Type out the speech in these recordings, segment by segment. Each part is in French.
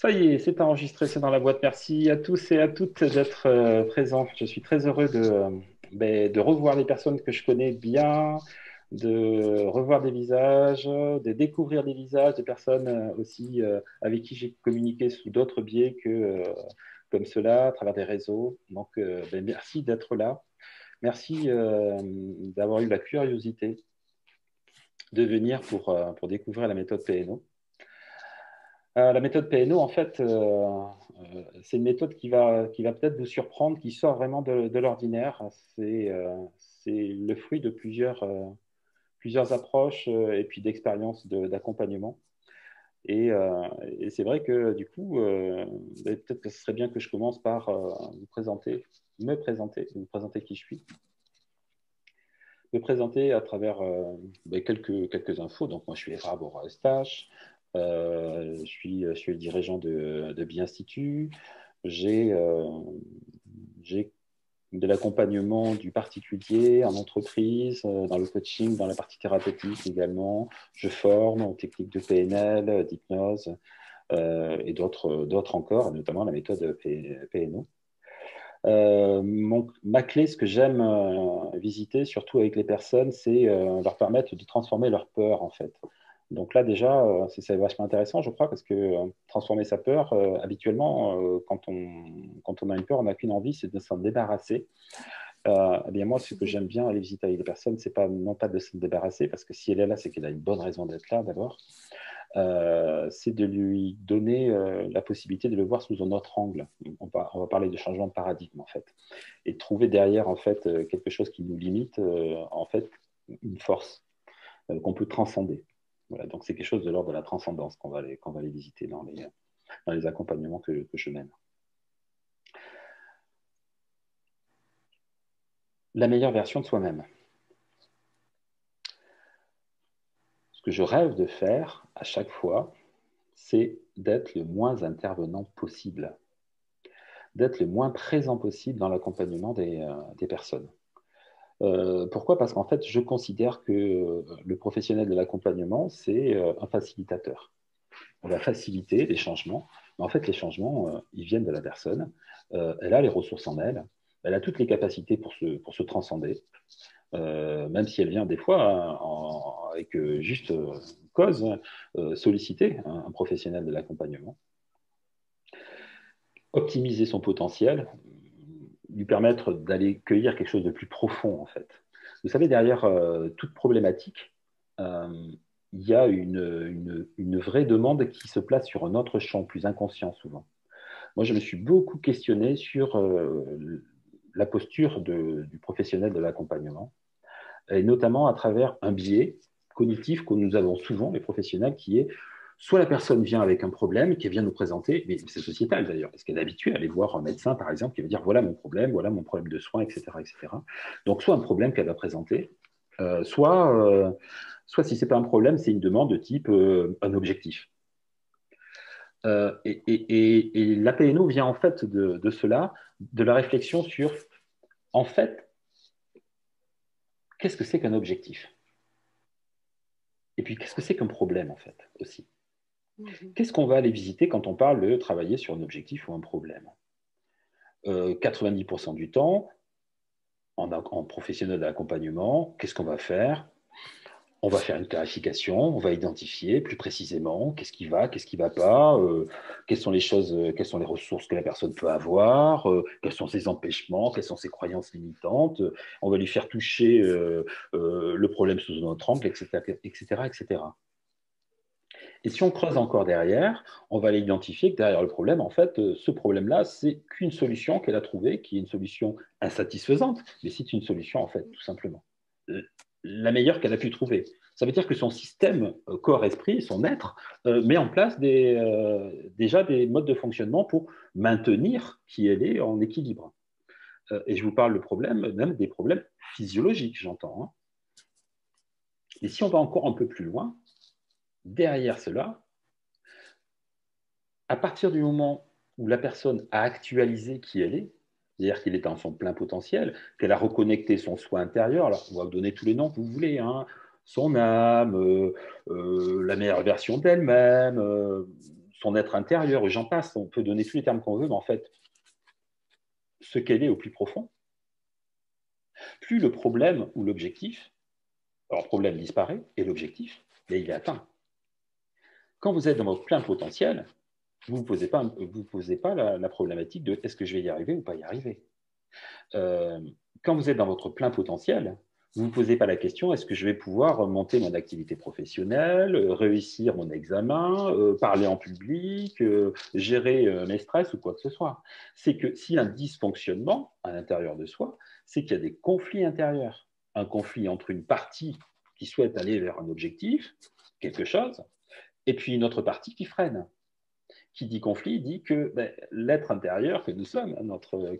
Ça y est, c'est enregistré, c'est dans la boîte. Merci à tous et à toutes d'être présents. Je suis très heureux de revoir les personnes que je connais bien, de revoir des visages, de découvrir des visages de personnes aussi avec qui j'ai communiqué sous d'autres biais que comme cela, à travers des réseaux. Donc, merci d'être là. Merci d'avoir eu la curiosité de venir pour découvrir la méthode PNO. La méthode PNO, en fait, c'est une méthode qui va peut-être vous surprendre, qui sort vraiment de l'ordinaire. C'est le fruit de plusieurs approches et puis d'expériences d'accompagnement. Et, euh, et c'est vrai que du coup, peut-être que ce serait bien que je commence par vous présenter qui je suis, me présenter à travers quelques infos. Donc, moi, je suis Evra Bora-Eustache. Je suis le dirigeant de Bi-Institut. J'ai j'ai de l'accompagnement du particulier en entreprise, dans le coaching, dans la partie thérapeutique également. Je forme aux techniques de PNL, d'hypnose et d'autres encore, notamment la méthode PNO. Ma clé, ce que j'aime visiter, surtout avec les personnes, c'est leur permettre de transformer leur peur, en fait. Donc là, déjà, c'est vachement intéressant, je crois, parce que transformer sa peur, habituellement, quand on a une peur, on n'a qu'une envie, c'est de s'en débarrasser. Eh bien, moi, ce que j'aime bien aller visiter avec les personnes, c'est pas, non pas de s'en débarrasser, parce que si elle est là, c'est qu'elle a une bonne raison d'être là, d'abord. C'est de lui donner la possibilité de le voir sous un autre angle. On va parler de changement de paradigme, en fait, et trouver derrière, en fait, quelque chose qui nous limite, en fait, une force qu'on peut transcender. Voilà, donc c'est quelque chose de l'ordre de la transcendance qu'on va aller visiter dans les accompagnements que je mène. La meilleure version de soi-même. Ce que je rêve de faire à chaque fois, c'est d'être le moins intervenant possible, d'être le moins présent possible dans l'accompagnement des personnes. Pourquoi? Parce qu'en fait, je considère que le professionnel de l'accompagnement, c'est un facilitateur. On va faciliter les changements, mais en fait, les changements, ils viennent de la personne. Elle a les ressources en elle, elle a toutes les capacités pour se transcender, même si elle vient des fois avec juste cause, solliciter un professionnel de l'accompagnement, optimiser son potentiel, lui permettre d'aller cueillir quelque chose de plus profond, en fait. Vous savez, derrière toute problématique, euh, il y a une vraie demande qui se place sur un autre champ, plus inconscient souvent. Moi, je me suis beaucoup questionné sur la posture du professionnel de l'accompagnement, et notamment à travers un biais cognitif que nous avons souvent, les professionnels, qui est soit la personne vient avec un problème, qui vient nous présenter, mais c'est sociétal d'ailleurs, parce qu'elle est habituée à aller voir un médecin, par exemple, qui va dire voilà mon problème de soins, etc. etc. Donc, soit un problème qu'elle va présenter, soit si ce n'est pas un problème, c'est une demande de type un objectif. Et la PNO vient en fait de cela, de la réflexion sur, en fait, qu'est-ce que c'est qu'un objectif? Et puis, qu'est-ce que c'est qu'un problème, en fait, aussi? Qu'est-ce qu'on va aller visiter quand on parle de travailler sur un objectif ou un problème? 90% du temps, en professionnel d'accompagnement, qu'est-ce qu'on va faire? On va faire une clarification, on va identifier plus précisément qu'est-ce qui va pas, quelles sont les choses, quelles sont les ressources que la personne peut avoir, quels sont ses empêchements, quelles sont ses croyances limitantes. On va lui faire toucher le problème sous un autre angle, etc., etc., etc. Et si on creuse encore derrière, on va aller identifier que derrière le problème, en fait, ce problème-là, c'est qu'une solution qu'elle a trouvée, qui est une solution insatisfaisante, mais c'est une solution, en fait, tout simplement. La meilleure qu'elle a pu trouver. Ça veut dire que son système corps-esprit, son être, met en place déjà des modes de fonctionnement pour maintenir qui elle est en équilibre. Et je vous parle de problèmes, même des problèmes physiologiques, j'entends. Hein. Et si on va encore un peu plus loin, derrière cela, à partir du moment où la personne a actualisé qui elle est, c'est-à-dire qu'elle est dans son plein potentiel, qu'elle a reconnecté son soi intérieur, alors on va vous donner tous les noms que vous voulez, hein, son âme, la meilleure version d'elle-même, son être intérieur, j'en passe, on peut donner tous les termes qu'on veut, mais en fait, ce qu'elle est au plus profond, plus le problème ou l'objectif, alors le problème disparaît et l'objectif, mais il est atteint. Quand vous êtes dans votre plein potentiel, vous ne posez pas la problématique de est-ce que je vais y arriver ou pas y arriver. Quand vous êtes dans votre plein potentiel, vous ne vous posez pas la question est-ce que je vais pouvoir monter mon activité professionnelle, réussir mon examen, parler en public, gérer mes stress ou quoi que ce soit. C'est que s'il y a un dysfonctionnement à l'intérieur de soi, c'est qu'il y a des conflits intérieurs. Un conflit entre une partie qui souhaite aller vers un objectif, quelque chose, et puis une autre partie qui freine. Qui dit conflit dit que l'être intérieur que nous sommes,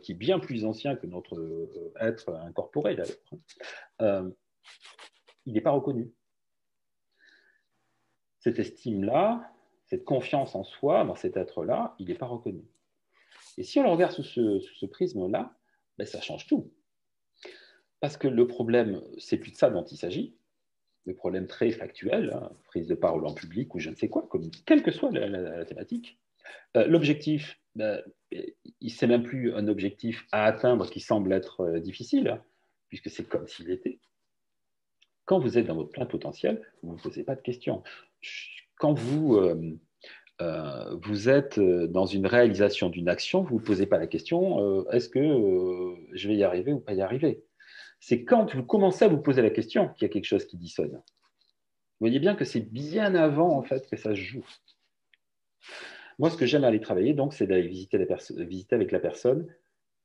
qui est bien plus ancien que notre être incorporé d'ailleurs, il n'est pas reconnu. Cette estime-là, cette confiance en soi, dans cet être-là, il n'est pas reconnu. Et si on le regarde sous ce prisme-là, ça change tout. Parce que le problème, c'est plus de ça dont il s'agit. Le problème très factuel, prise de parole en public ou je ne sais quoi, quelle que soit la thématique. L'objectif, c'est même plus un objectif à atteindre qui semble être difficile, puisque c'est comme s'il était. Quand vous êtes dans votre plein potentiel, vous ne vous posez pas de questions. Quand vous êtes dans une réalisation d'une action, vous ne vous posez pas la question est-ce que je vais y arriver ou pas y arriver. C'est quand vous commencez à vous poser la question qu'il y a quelque chose qui dissonne. Vous voyez bien que c'est bien avant en fait que ça se joue. Moi, ce que j'aime aller travailler, donc, c'est d'aller visiter avec la personne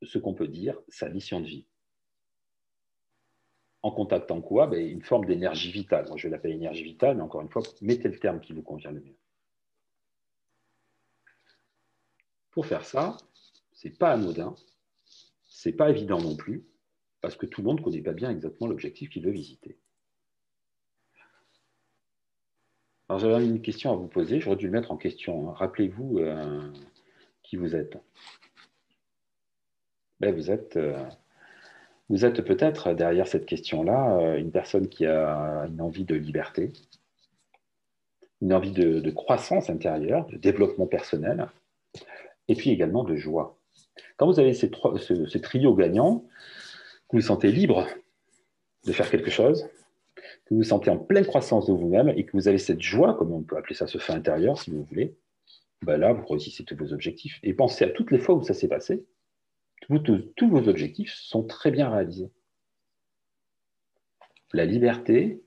ce qu'on peut dire sa mission de vie. En contactant quoi une forme d'énergie vitale. Moi, je vais l'appeler énergie vitale, mais encore une fois, mettez le terme qui vous convient le mieux. Pour faire ça, ce n'est pas anodin, ce n'est pas évident non plus, parce que tout le monde ne connaît pas bien exactement l'objectif qu'il veut visiter. Alors, j'avais une question à vous poser, j'aurais dû le mettre en question. Rappelez-vous qui vous êtes. Vous êtes peut-être derrière cette question-là une personne qui a une envie de liberté, une envie de croissance intérieure, de développement personnel, et puis également de joie. Quand vous avez ces trio gagnant, vous vous sentez libre de faire quelque chose, que vous vous sentez en pleine croissance de vous-même et que vous avez cette joie, comme on peut appeler ça ce feu intérieur si vous voulez, là, vous réussissez tous vos objectifs. Et pensez à toutes les fois où ça s'est passé, tous vos objectifs sont très bien réalisés. La liberté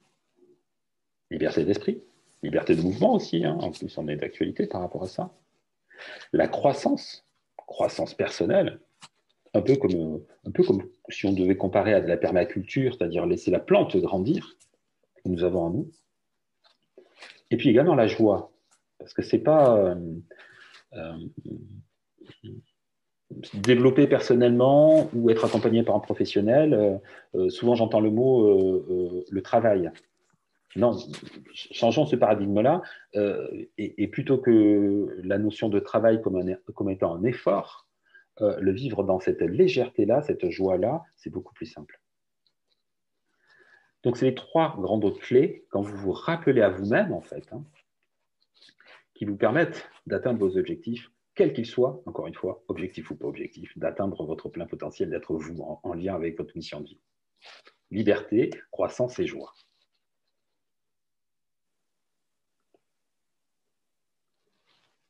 d'esprit, liberté de mouvement aussi, en plus on est d'actualité par rapport à ça. La croissance personnelle, un peu comme si on devait comparer à de la permaculture, c'est-à-dire laisser la plante grandir, que nous avons en nous. Et puis également la joie, parce que c'est pas développer personnellement ou être accompagné par un professionnel. Souvent j'entends le mot le travail. Non, changeons ce paradigme-là, et plutôt que la notion de travail comme étant un effort, le vivre dans cette légèreté-là, cette joie-là, c'est beaucoup plus simple. Donc, c'est les trois grandes clés, quand vous vous rappelez à vous-même, en fait, qui vous permettent d'atteindre vos objectifs, quels qu'ils soient, encore une fois, objectif ou pas objectif, d'atteindre votre plein potentiel, d'être vous en lien avec votre mission de vie. Liberté, croissance et joie.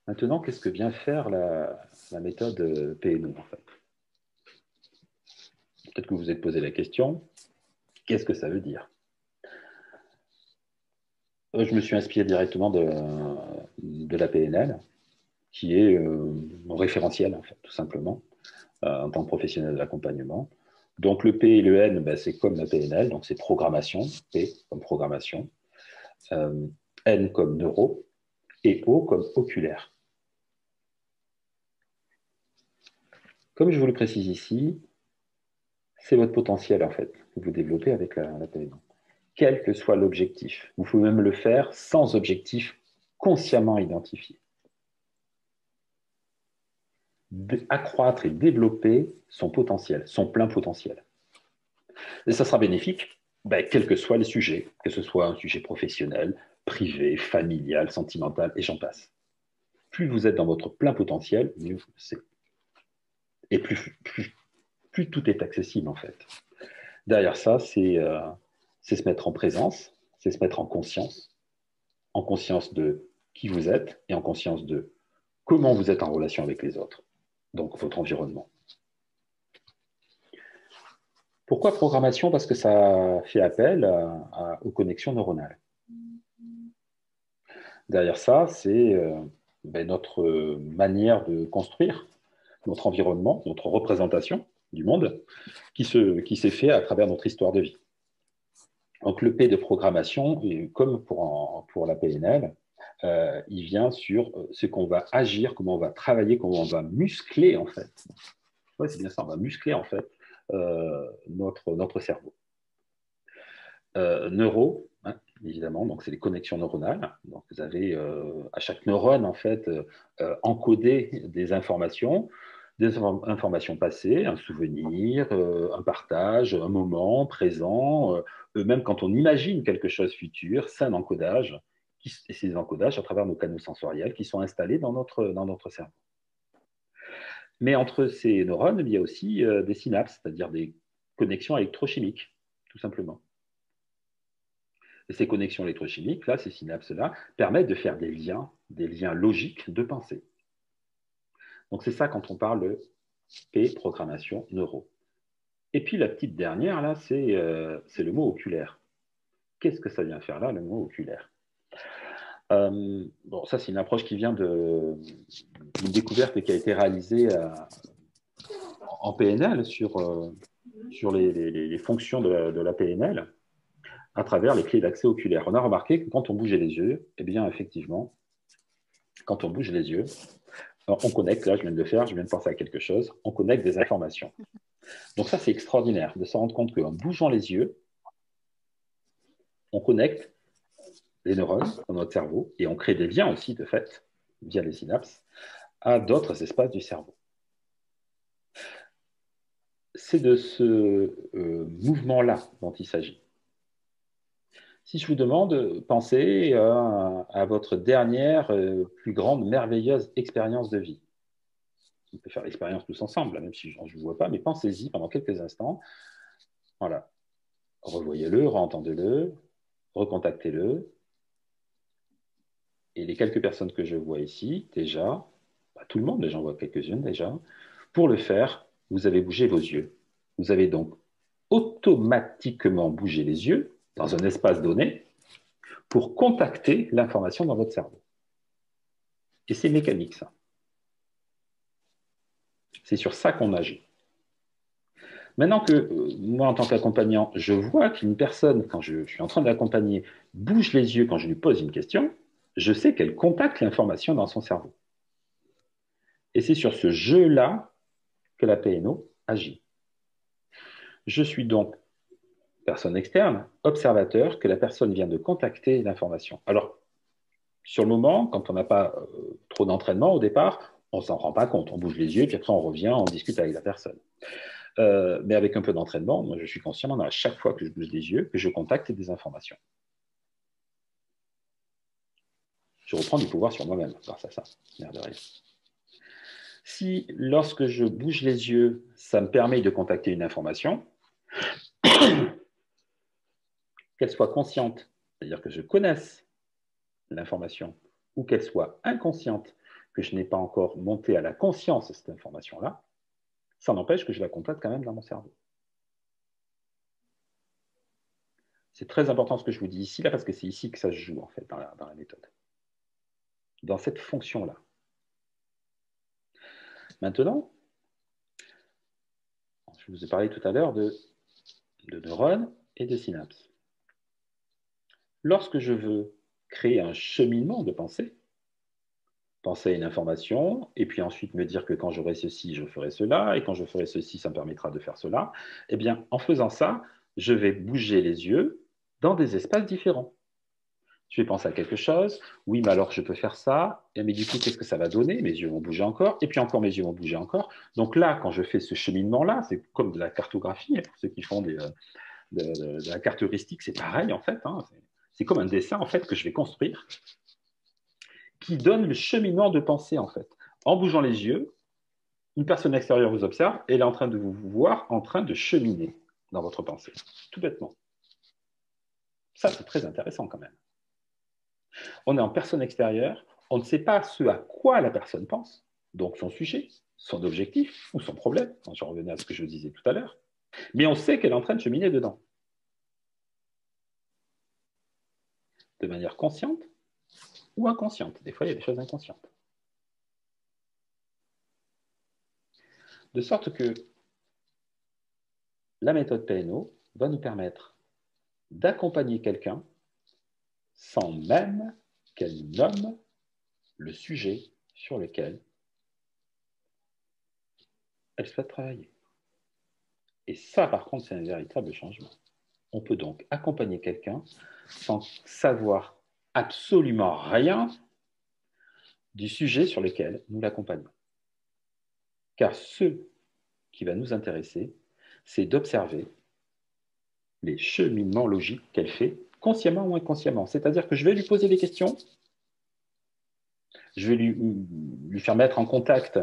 Maintenant, qu'est-ce que vient faire la méthode PNO, en fait? Peut-être que vous vous êtes posé la question, qu'est-ce que ça veut dire? Je me suis inspiré directement de la PNL, qui est mon référentiel, en fait, tout simplement, en tant que professionnel de l'accompagnement. Donc, le P et le N, c'est comme la PNL, donc c'est programmation, P comme programmation, N comme neuro, et O comme oculaire. Comme je vous le précise ici, c'est votre potentiel, en fait, que vous développez avec la PNL. Quel que soit l'objectif. Vous pouvez même le faire sans objectif consciemment identifié. Accroître et développer son potentiel, son plein potentiel. Et ça sera bénéfique, quels que soient les sujets, que ce soit un sujet professionnel, privé, familial, sentimental, et j'en passe. plus vous êtes dans votre plein potentiel, mieux c'est. Et plus tout est accessible, en fait. Derrière ça, c'est se mettre en présence, c'est se mettre en conscience de qui vous êtes et en conscience de comment vous êtes en relation avec les autres, donc votre environnement. Pourquoi programmation? Parce que ça fait appel aux connexions neuronales. Derrière ça, c'est notre manière de construire notre environnement, notre représentation du monde, qui s'est fait à travers notre histoire de vie. Donc le P de programmation, comme pour la PNL, il vient sur ce qu'on va agir, comment on va travailler, comment on va muscler en fait. Ouais, c'est bien ça, on va muscler en fait notre cerveau. Neuro, hein, évidemment, donc c'est les connexions neuronales. Donc vous avez à chaque neurone en fait encodé des informations passées, un souvenir, un partage, un moment présent, même quand on imagine quelque chose futur, c'est un encodage, et ces encodages à travers nos canaux sensoriels qui sont installés dans notre cerveau. Mais entre ces neurones, il y a aussi des synapses, c'est-à-dire des connexions électrochimiques, tout simplement. Et ces connexions électrochimiques, là, ces synapses-là, permettent de faire des liens logiques de pensée. Donc c'est ça quand on parle de P, programmation neuro. Et puis la petite dernière, là, c'est le mot oculaire. Qu'est-ce que ça vient faire là, le mot oculaire? Bon, ça, c'est une approche qui vient d'une découverte qui a été réalisée en PNL sur les fonctions de la PNL à travers les clés d'accès oculaire. On a remarqué que quand on bougeait les yeux, eh bien, effectivement, quand on bouge les yeux, on connecte, là, je viens de penser à quelque chose, on connecte des informations. Donc ça, c'est extraordinaire de se rendre compte qu'en bougeant les yeux, on connecte les neurones dans notre cerveau et on crée des liens aussi, de fait, via les synapses, à d'autres espaces du cerveau. C'est de ce mouvement-là dont il s'agit. Si je vous demande, pensez à votre dernière, plus grande, merveilleuse expérience de vie. On peut faire l'expérience tous ensemble, même si je ne vous vois pas, mais pensez-y pendant quelques instants. Voilà. Revoyez-le, entendez-le, recontactez-le. Et les quelques personnes que je vois ici, déjà, pas tout le monde, mais j'en vois quelques-unes déjà, pour le faire, vous avez bougé vos yeux. Vous avez donc automatiquement bougé les yeux dans un espace donné pour contacter l'information dans votre cerveau. Et c'est mécanique, ça. C'est sur ça qu'on agit. Maintenant que moi, en tant qu'accompagnant, je vois qu'une personne, quand je suis en train de l'accompagner, bouge les yeux quand je lui pose une question, je sais qu'elle contacte l'information dans son cerveau. Et c'est sur ce jeu-là que la PNO agit. Je suis donc personne externe, observateur, que la personne vient de contacter l'information. Alors, sur le moment, quand on n'a pas trop d'entraînement au départ, on ne s'en rend pas compte. On bouge les yeux, puis après on revient, on discute avec la personne. Mais avec un peu d'entraînement, moi je suis conscient à chaque fois que je bouge les yeux, que je contacte des informations. Je reprends du pouvoir sur moi-même grâce à ça. Merde de rien. Si, lorsque je bouge les yeux, ça me permet de contacter une information, qu'elle soit consciente, c'est-à-dire que je connaisse l'information, ou qu'elle soit inconsciente, que je n'ai pas encore monté à la conscience de cette information-là, ça n'empêche que je la contacte quand même dans mon cerveau. C'est très important ce que je vous dis ici, là, parce que c'est ici que ça se joue, en fait, dans la méthode. Dans cette fonction-là. Maintenant, je vous ai parlé tout à l'heure de neurones et de synapses. Lorsque je veux créer un cheminement de pensée, penser à une information, et puis ensuite me dire que quand j'aurai ceci, je ferai cela, et quand je ferai ceci, ça me permettra de faire cela, eh bien, en faisant ça, je vais bouger les yeux dans des espaces différents. Je vais penser à quelque chose, oui, mais alors je peux faire ça, et mais du coup, qu'est-ce que ça va donner? Mes yeux vont bouger encore, et puis encore mes yeux vont bouger encore. Donc là, quand je fais ce cheminement-là, c'est comme de la cartographie, pour ceux qui font de la carte heuristique, c'est pareil en fait, hein. C'est comme un dessin en fait que je vais construire. qui donne le cheminement de pensée, en fait. En bougeant les yeux, une personne extérieure vous observe et elle est en train de vous voir en train de cheminer dans votre pensée, tout bêtement. Ça, c'est très intéressant quand même. On est en personne extérieure, on ne sait pas ce à quoi la personne pense, donc son sujet, son objectif ou son problème, quand je revenais à ce que je disais tout à l'heure, mais on sait qu'elle est en train de cheminer dedans. De manière consciente ou inconsciente. Des fois, il y a des choses inconscientes. De sorte que la méthode PNO va nous permettre d'accompagner quelqu'un sans même qu'elle nomme le sujet sur lequel elle souhaite travailler. Et ça, par contre, c'est un véritable changement. On peut donc accompagner quelqu'un sans savoir absolument rien du sujet sur lequel nous l'accompagnons. Car ce qui va nous intéresser, c'est d'observer les cheminements logiques qu'elle fait, consciemment ou inconsciemment. C'est-à-dire que je vais lui poser des questions, je vais lui faire mettre en contact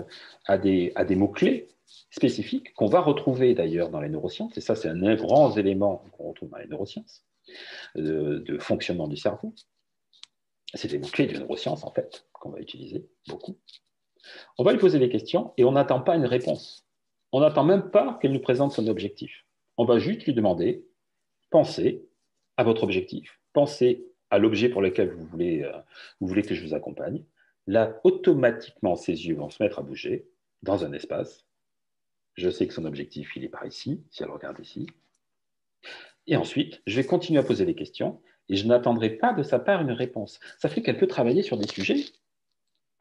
à des mots-clés spécifiques qu'on va retrouver d'ailleurs dans les neurosciences, et ça c'est un grand élément qu'on retrouve dans les neurosciences, de fonctionnement du cerveau. C'est des mots-clés de neurosciences en fait, qu'on va utiliser beaucoup. On va lui poser des questions et on n'attend pas une réponse. On n'attend même pas qu'elle nous présente son objectif. On va juste lui demander, pensez à votre objectif, pensez à l'objet pour lequel vous voulez que je vous accompagne. Là, automatiquement, ses yeux vont se mettre à bouger dans un espace. Je sais que son objectif, il est par ici, si elle regarde ici. Et ensuite, je vais continuer à poser des questions et je n'attendrai pas de sa part une réponse. Ça fait qu'elle peut travailler sur des sujets,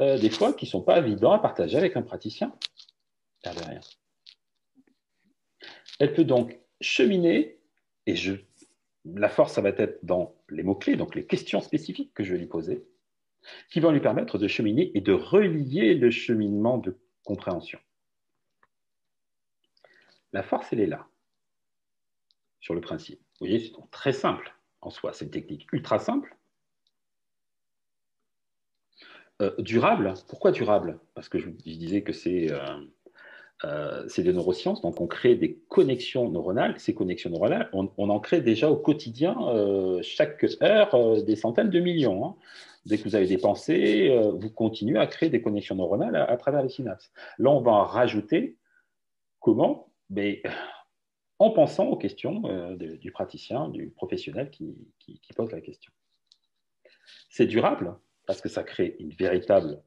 des fois, qui ne sont pas évidents à partager avec un praticien. Rien. Elle peut donc cheminer, et la force, ça va être dans les mots-clés, donc les questions spécifiques que je vais lui poser, qui vont lui permettre de cheminer et de relier le cheminement de compréhension. La force, elle est là, sur le principe. Vous voyez, c'est donc très simple en soi. C'est une technique ultra simple. Durable. Pourquoi durable? Parce que je disais que c'est des neurosciences, donc on crée des connexions neuronales. Ces connexions neuronales, on en crée déjà au quotidien, chaque heure, des centaines de millions. Hein. Dès que vous avez des pensées, vous continuez à créer des connexions neuronales à travers les synapses. Là, on va en rajouter. Comment? Mais en pensant aux questions du praticien, du professionnel qui pose la question. C'est durable parce que ça crée une véritable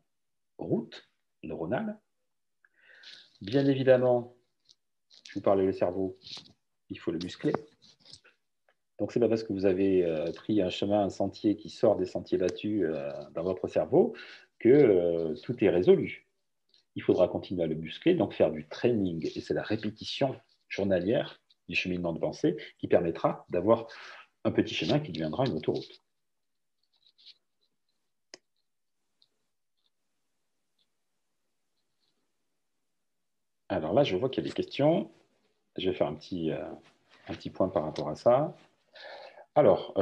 route neuronale. Bien évidemment, je vous parlais du cerveau, il faut le muscler. Donc, ce n'est pas parce que vous avez pris un chemin, un sentier qui sort des sentiers battus dans votre cerveau que tout est résolu. Il faudra continuer à le muscler, donc faire du training. Et c'est la répétition journalière du cheminement de pensée qui permettra d'avoir un petit chemin qui deviendra une autoroute. Alors là, je vois qu'il y a des questions. Je vais faire un petit point par rapport à ça. Alors,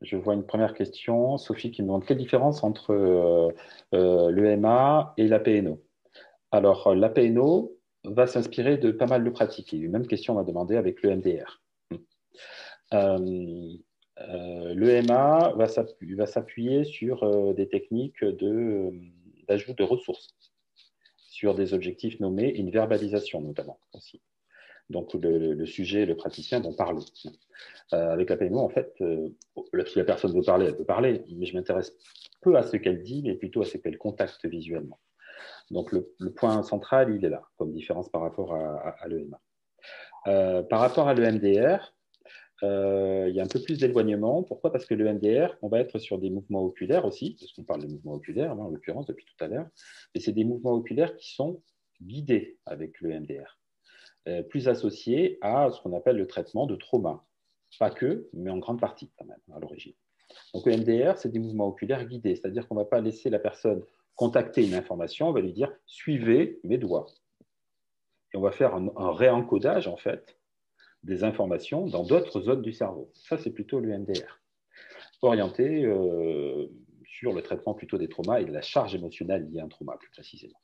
je vois une première question. Sophie qui me demande quelle différence entre l'EMA et la PNO. Alors, la PNO va s'inspirer de pas mal de pratiques. Et une même question m'a demandé avec l'EMDR. L'EMA va s'appuyer sur des techniques d'ajout de ressources, sur des objectifs nommés, une verbalisation notamment aussi. Donc, le sujet, le praticien vont parler. Avec la PNO, en fait, si la personne veut parler, elle peut parler, mais je m'intéresse peu à ce qu'elle dit, mais plutôt à ce qu'elle contacte visuellement. Donc, le point central, il est là, comme différence par rapport à l'EMA. Par rapport à l'EMDR, il y a un peu plus d'éloignement. Pourquoi? Parce que l'EMDR, on va être sur des mouvements oculaires aussi, parce qu'on parle de mouvements oculaires, en l'occurrence, depuis tout à l'heure, et c'est des mouvements oculaires qui sont guidés avec l'EMDR, plus associés à ce qu'on appelle le traitement de trauma. Pas que, mais en grande partie quand même, à l'origine. Donc l'EMDR, c'est des mouvements oculaires guidés, c'est-à-dire qu'on ne va pas laisser la personne contacter une information, on va lui dire « suivez mes doigts ». Et on va faire un réencodage, en fait, des informations dans d'autres zones du cerveau. Ça, c'est plutôt l'EMDR. Orienté sur le traitement plutôt des traumas et de la charge émotionnelle liée à un trauma, plus précisément.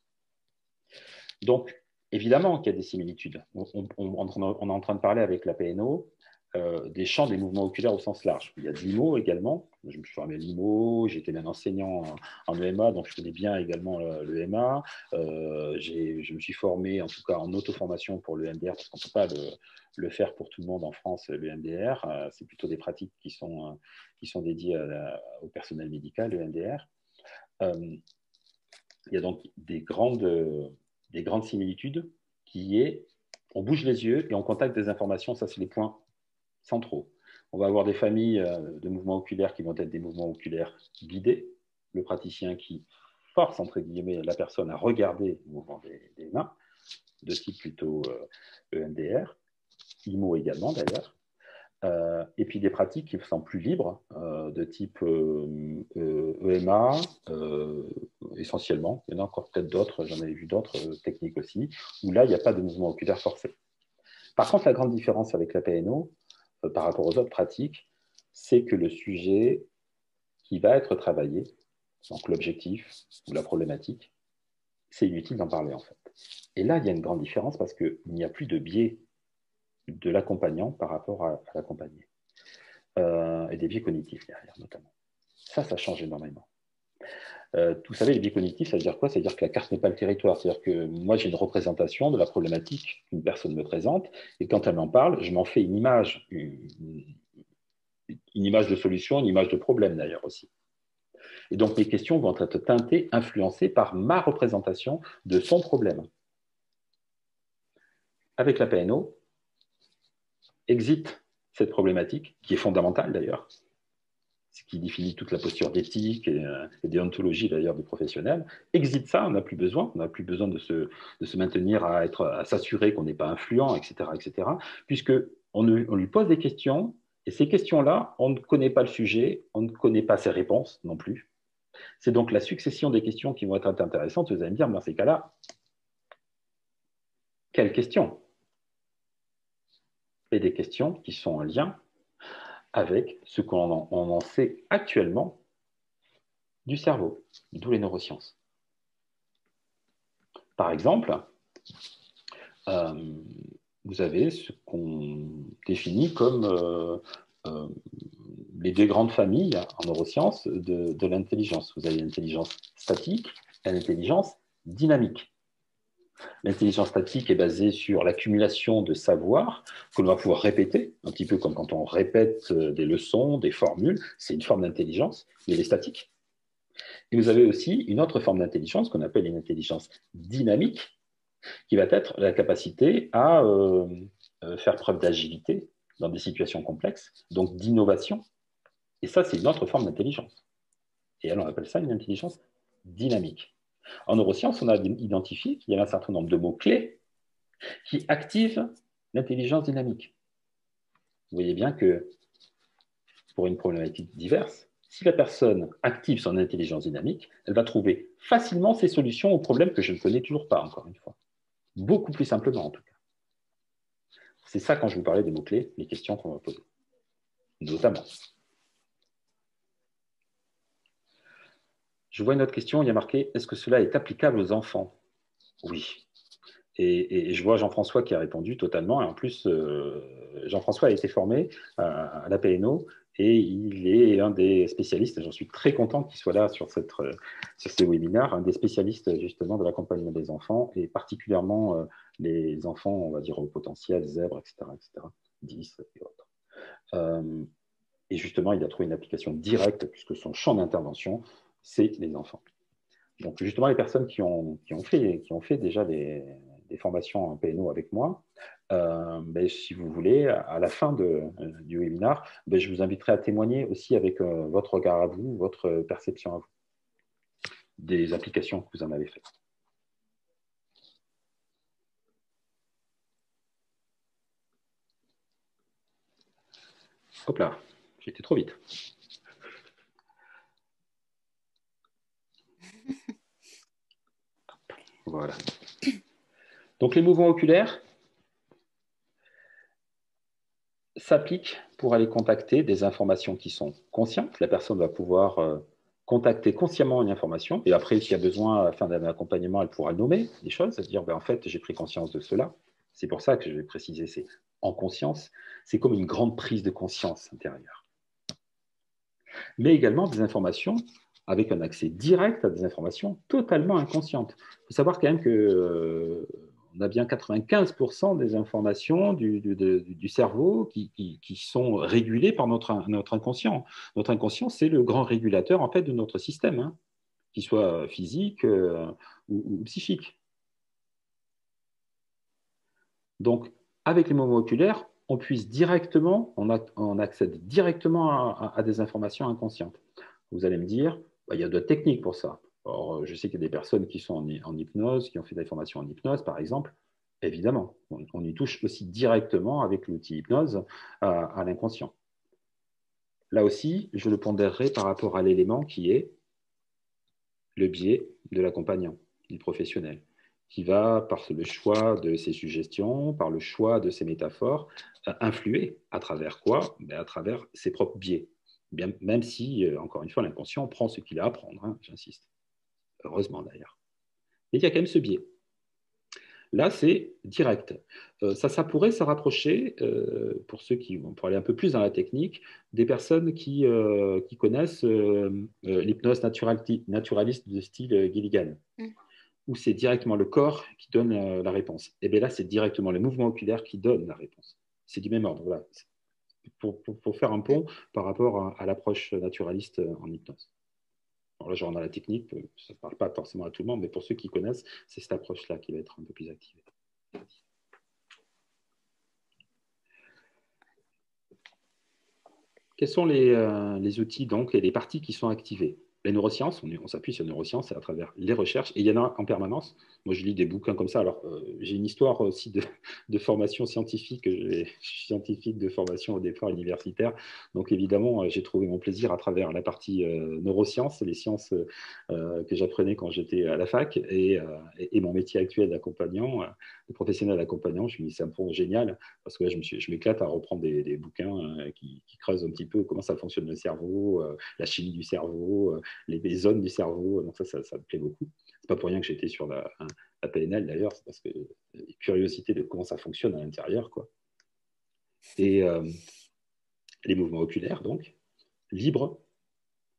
Donc, évidemment qu'il y a des similitudes. On est en train de parler avec la PNO des champs des mouvements oculaires au sens large. Il y a de l'IMO également. Je me suis formé à l'IMO, j'étais même enseignant en EMA, donc je connais bien également le EMA. Je me suis formé, en tout cas en auto-formation pour le MDR, parce qu'on ne peut pas le faire pour tout le monde en France, le MDR. C'est plutôt des pratiques qui sont dédiées au personnel médical, le MDR. Il y a donc des grandes similitudes qui est, on bouge les yeux et on contacte des informations, ça c'est les points centraux. On va avoir des familles de mouvements oculaires qui vont être des mouvements oculaires guidés, le praticien qui force, entre guillemets, la personne à regarder le mouvement des mains, de type plutôt EMDR, IMO également d'ailleurs, et puis des pratiques qui sont plus libres, de type EMA, essentiellement. Il y en a encore peut-être d'autres, j'en avais vu d'autres techniques aussi, où là, il n'y a pas de mouvement oculaire forcé. Par contre, la grande différence avec la PNO, par rapport aux autres pratiques, c'est que le sujet qui va être travaillé, donc l'objectif ou la problématique, c'est inutile d'en parler en fait. Et là, il y a une grande différence parce qu'il n'y a plus de biais de l'accompagnant par rapport à l'accompagné. Et des biais cognitifs derrière notamment. Ça change énormément. Vous savez, les biais cognitifs, ça veut dire quoi? Ça veut dire que la carte n'est pas le territoire. C'est-à-dire que moi, j'ai une représentation de la problématique qu'une personne me présente, et quand elle m'en parle, je m'en fais une image, une image de solution, une image de problème d'ailleurs aussi. Et donc, mes questions vont être teintées, influencées par ma représentation de son problème. Avec la PNO, exit cette problématique, qui est fondamentale d'ailleurs, ce qui définit toute la posture d'éthique et déontologie d'ailleurs des professionnels. Exit ça, on n'a plus besoin. On n'a plus besoin de se maintenir à s'assurer qu'on n'est pas influent, etc., puisque on lui pose des questions, et ces questions-là, on ne connaît pas le sujet, on ne connaît pas ses réponses non plus. C'est donc la succession des questions qui vont être intéressantes. Vous allez me dire, dans ces cas-là, quelles questions? Et des questions qui sont en lien avec ce qu'on en sait actuellement du cerveau, d'où les neurosciences. Par exemple, vous avez ce qu'on définit comme les deux grandes familles en neurosciences de l'intelligence. Vous avez l'intelligence statique et l'intelligence dynamique. L'intelligence statique est basée sur l'accumulation de savoir que l'on va pouvoir répéter, un petit peu comme quand on répète des leçons, des formules. C'est une forme d'intelligence, mais elle est statique. Et vous avez aussi une autre forme d'intelligence qu'on appelle une intelligence dynamique, qui va être la capacité à faire preuve d'agilité dans des situations complexes, donc d'innovation. Et ça, c'est une autre forme d'intelligence. Et alors, on appelle ça une intelligence dynamique. En neurosciences, on a identifié qu'il y a un certain nombre de mots-clés qui activent l'intelligence dynamique. Vous voyez bien que pour une problématique diverse, si la personne active son intelligence dynamique, elle va trouver facilement ses solutions aux problèmes que je ne connais toujours pas, encore une fois. Beaucoup plus simplement, en tout cas. C'est ça quand je vous parlais des mots-clés, les questions qu'on va poser. Notamment. Je vois une autre question, il y a marqué « Est-ce que cela est applicable aux enfants ?» Oui. Et je vois Jean-François qui a répondu totalement. Et en plus, Jean-François a été formé à la PNO et il est un des spécialistes, j'en suis très content qu'il soit là sur ces webinaires, un des spécialistes justement de l'accompagnement des enfants et particulièrement les enfants, on va dire, au potentiel, zèbres, etc., 10 et autres. Et justement, il a trouvé une application directe puisque son champ d'intervention, c'est les enfants. Donc justement, les personnes qui ont fait déjà des formations en PNO avec moi, si vous voulez, à la fin du webinaire, je vous inviterai à témoigner aussi avec votre regard à vous, votre perception à vous, des applications que vous en avez faites. Hop là, j'ai été trop vite. Voilà. Donc les mouvements oculaires s'appliquent pour aller contacter des informations qui sont conscientes. La personne va pouvoir contacter consciemment une information, et après, s'il y a besoin, à la fin d'un accompagnement, elle pourra nommer des choses, c'est-à-dire, ben, en fait, j'ai pris conscience de cela. C'est pour ça que je vais préciser, c'est en conscience. C'est comme une grande prise de conscience intérieure. Mais également des informations avec un accès direct à des informations totalement inconscientes. Il faut savoir quand même que on a bien 95% des informations du cerveau qui sont régulées par notre inconscient. Notre inconscient, c'est le grand régulateur en fait de notre système, hein, qu'il soit physique ou psychique. Donc, avec les mouvements oculaires, on puisse directement, on accède directement à des informations inconscientes. Vous allez me dire, bah, il y a d'autres techniques pour ça. Or, je sais qu'il y a des personnes qui sont en hypnose, qui ont fait des formations en hypnose, par exemple. Évidemment, on y touche aussi directement avec l'outil hypnose à l'inconscient. Là aussi, je le pondérerai par rapport à l'élément qui est le biais de l'accompagnant, du professionnel, qui va, par le choix de ses suggestions, par le choix de ses métaphores, influer à travers quoi? À travers ses propres biais. Bien, même si, encore une fois, l'inconscient prend ce qu'il a à prendre, hein, j'insiste. Heureusement d'ailleurs. Mais il y a quand même ce biais. Là, c'est direct. Ça pourrait se rapprocher, pour ceux qui vont pour aller un peu plus dans la technique, des personnes qui connaissent l'hypnose naturaliste de style Gilligan, où c'est directement le corps qui donne la réponse. Et bien là, c'est directement le mouvement oculaire qui donne la réponse. C'est du même ordre. Voilà. Pour faire un pont par rapport à l'approche naturaliste en hypnose. Alors là, je rentre dans la technique, ça ne parle pas forcément à tout le monde, mais pour ceux qui connaissent, c'est cette approche-là qui va être un peu plus activée. Quels sont les outils donc, et les parties qui sont activées? Les neurosciences, on s'appuie sur les neurosciences à travers les recherches, et il y en a en permanence. Moi, je lis des bouquins comme ça. Alors, j'ai une histoire aussi de formation scientifique. Je suis scientifique de formation au départ universitaire. Donc, évidemment, j'ai trouvé mon plaisir à travers la partie neurosciences, les sciences que j'apprenais quand j'étais à la fac, et mon métier actuel d'accompagnant, de professionnel accompagnant. Je me dis, ça me trouve génial, parce que là, je m'éclate à reprendre des bouquins qui creusent un petit peu comment ça fonctionne le cerveau, la chimie du cerveau, les zones du cerveau. Donc ça me plaît beaucoup. C'est pas pour rien que j'étais sur la PNL d'ailleurs, c'est parce que curiosité de comment ça fonctionne à l'intérieur, quoi. Et les mouvements oculaires, donc, libres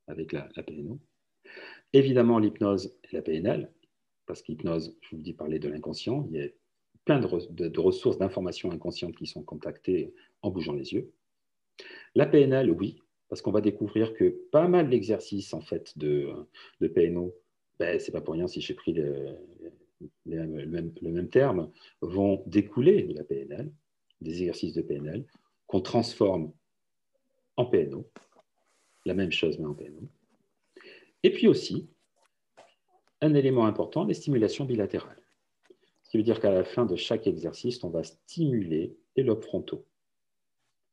avec la PNO. Évidemment, l'hypnose et la PNL, parce qu'hypnose, je vous dis parler de l'inconscient, il y a plein de ressources d'informations inconscientes qui sont contactées en bougeant les yeux. La PNL, oui, parce qu'on va découvrir que pas mal d'exercices en fait de PNO, ben, c'est pas pour rien si j'ai pris le même terme, vont découler de la PNL, des exercices de PNL, qu'on transforme en PNO, la même chose mais en PNO. Et puis aussi, un élément important, les stimulations bilatérales. Ce qui veut dire qu'à la fin de chaque exercice, on va stimuler les lobes frontaux.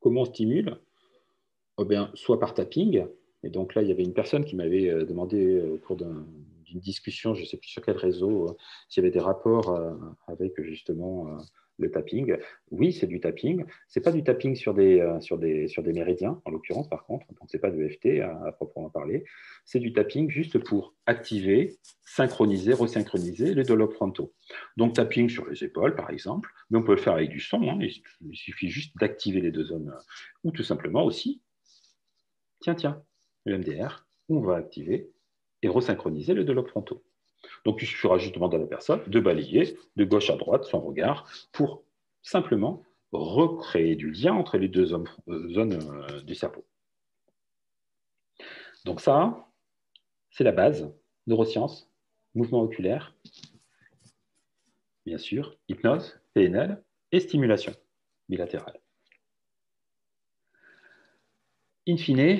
Comment on stimule? Oh bien, soit par tapping, et donc là, il y avait une personne qui m'avait demandé au cours d'une discussion, je ne sais plus sur quel réseau, s'il y avait des rapports avec justement le tapping. Oui, c'est du tapping. Ce n'est pas du tapping sur des méridiens, en l'occurrence, par contre, donc ce n'est pas de EFT à proprement parler. C'est du tapping juste pour activer, synchroniser, resynchroniser les deux lobes frontaux. Donc tapping sur les épaules, par exemple, mais on peut le faire avec du son, hein, il suffit juste d'activer les deux zones, ou tout simplement aussi tiens, le MDR, on va activer et resynchroniser les deux lobes frontaux. Donc, il suffira juste de demander à la personne de balayer de gauche à droite son regard pour simplement recréer du lien entre les deux zones du cerveau. Donc ça, c'est la base, neurosciences, mouvement oculaire, bien sûr, hypnose, PNL et stimulation bilatérale. In fine,